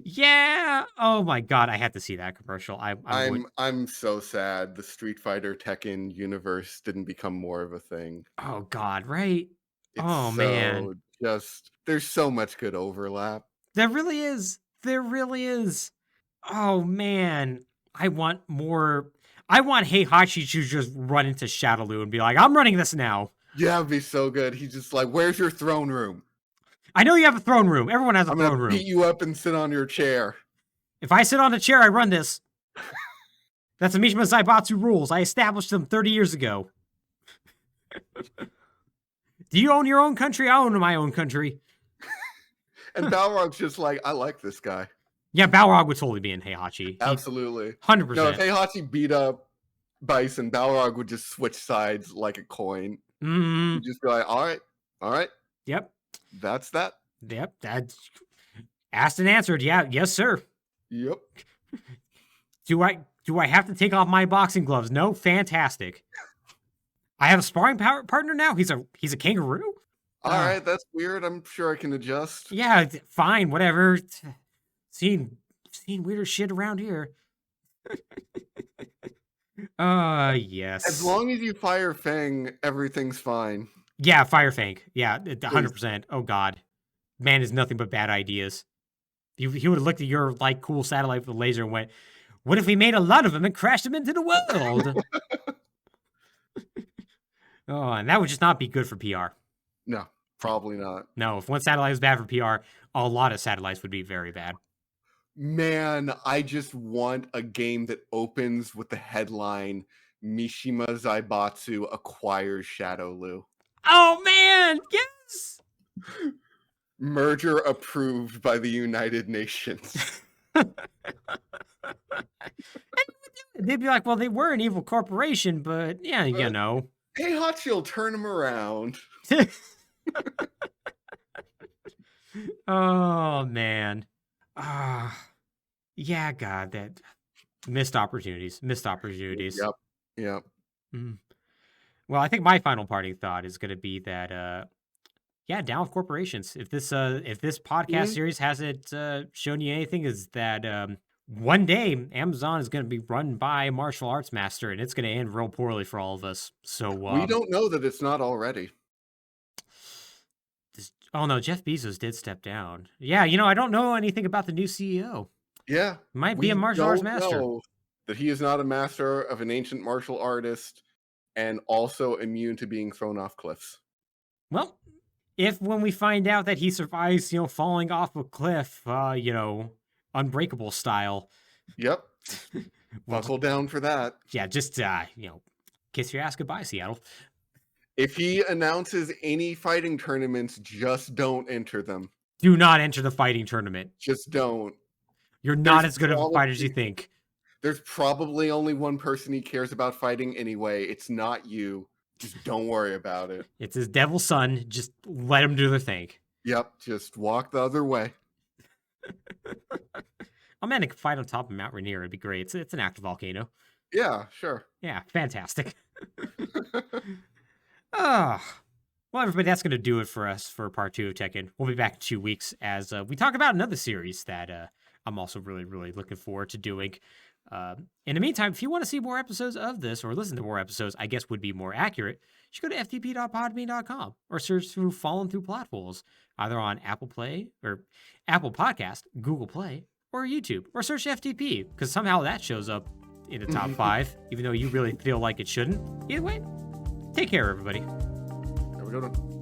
Yeah. Oh my god, I had to see that commercial. I'm so sad the Street Fighter Tekken universe didn't become more of a thing. Oh god, right? It's Oh man. there's so much good overlap. There really is. There really is. Oh man. I want more. I want Heihachi to just run into Shadowloo and be like, I'm running this now. Yeah, it'd be so good. He's just like, where's your throne room? I know you have a throne room. Everyone has a I'm throne gonna room. beat you up and sit on your chair. If I sit on a chair, I run this. That's the Mishima Zaibatsu rules. I established them 30 years ago. Do you own your own country? I own my own country. And Balrog's just like, I like this guy. Yeah, Balrog would totally be in Heihachi. Absolutely. 100%. No, if Heihachi beat up Bison, Balrog would just switch sides like a coin. Mm, He'd just be like, all right, yep. that's that. Yep. That's asked and answered. Yeah. Yes, sir. Yep. Do I have to take off my boxing gloves? No. Fantastic. I have a sparring partner now. He's a kangaroo. All right, that's weird. I'm sure I can adjust. Yeah. Fine. Whatever. Seen weirder shit around here. Yes. As long as you fire Fang, everything's fine. Yeah, Fire Fang. Yeah, 100%. Oh god. Man has nothing but bad ideas. He would have looked at your like cool satellite with a laser and went, "What if we made a lot of them and crashed them into the world?" Oh, and that would just not be good for PR. No, probably not. No, if one satellite was bad for PR, a lot of satellites would be very bad. Man, I just want a game that opens with the headline Mishima Zaibatsu acquires Shadowloo. Oh man, yes. Merger approved by the United Nations. They'd be like, well, they were an evil corporation, but yeah, you know. Heihachi'll turn them around. Oh man. Yeah, God, that missed opportunities. Yep. Mm. Well, I think my final parting thought is going to be that, yeah, down with corporations. If this podcast series hasn't shown you anything, is that one day Amazon is going to be run by a martial arts master, and it's going to end real poorly for all of us. So we don't know that it's not already. Oh no, Jeff Bezos did step down. Yeah, I don't know anything about the new CEO. Yeah, Might be a martial arts master. Know that he is not a master of an ancient martial artist and also immune to being thrown off cliffs. Well, if when we find out that he survives, falling off a cliff, unbreakable style. Yep. Buckle down for that. Yeah, just kiss your ass goodbye, Seattle. If he announces any fighting tournaments, just don't enter them. Do not enter the fighting tournament. Just don't. You're not as good of a fighter as you think. There's probably only one person he cares about fighting anyway. It's not you. Just don't worry about it. It's his devil son. Just let him do their thing. Yep, just walk the other way. Oh man, it could fight on top of Mount Rainier. It'd be great. It's an active volcano. Yeah, sure. Yeah, fantastic. Well, everybody, that's going to do it for us for part 2 of Tekken. We'll be back in 2 weeks as we talk about another series that I'm also really, really looking forward to doing. In the meantime, if you want to see more episodes of this or listen to more episodes, I guess would be more accurate, you should go to ftp.podbean.com or search through Fallen Through Platforms, either on Apple Play or Apple Podcast, Google Play, or YouTube, or search FTP, because somehow that shows up in the top 5, even though you really feel like it shouldn't. Either way, take care, everybody. Have a good one.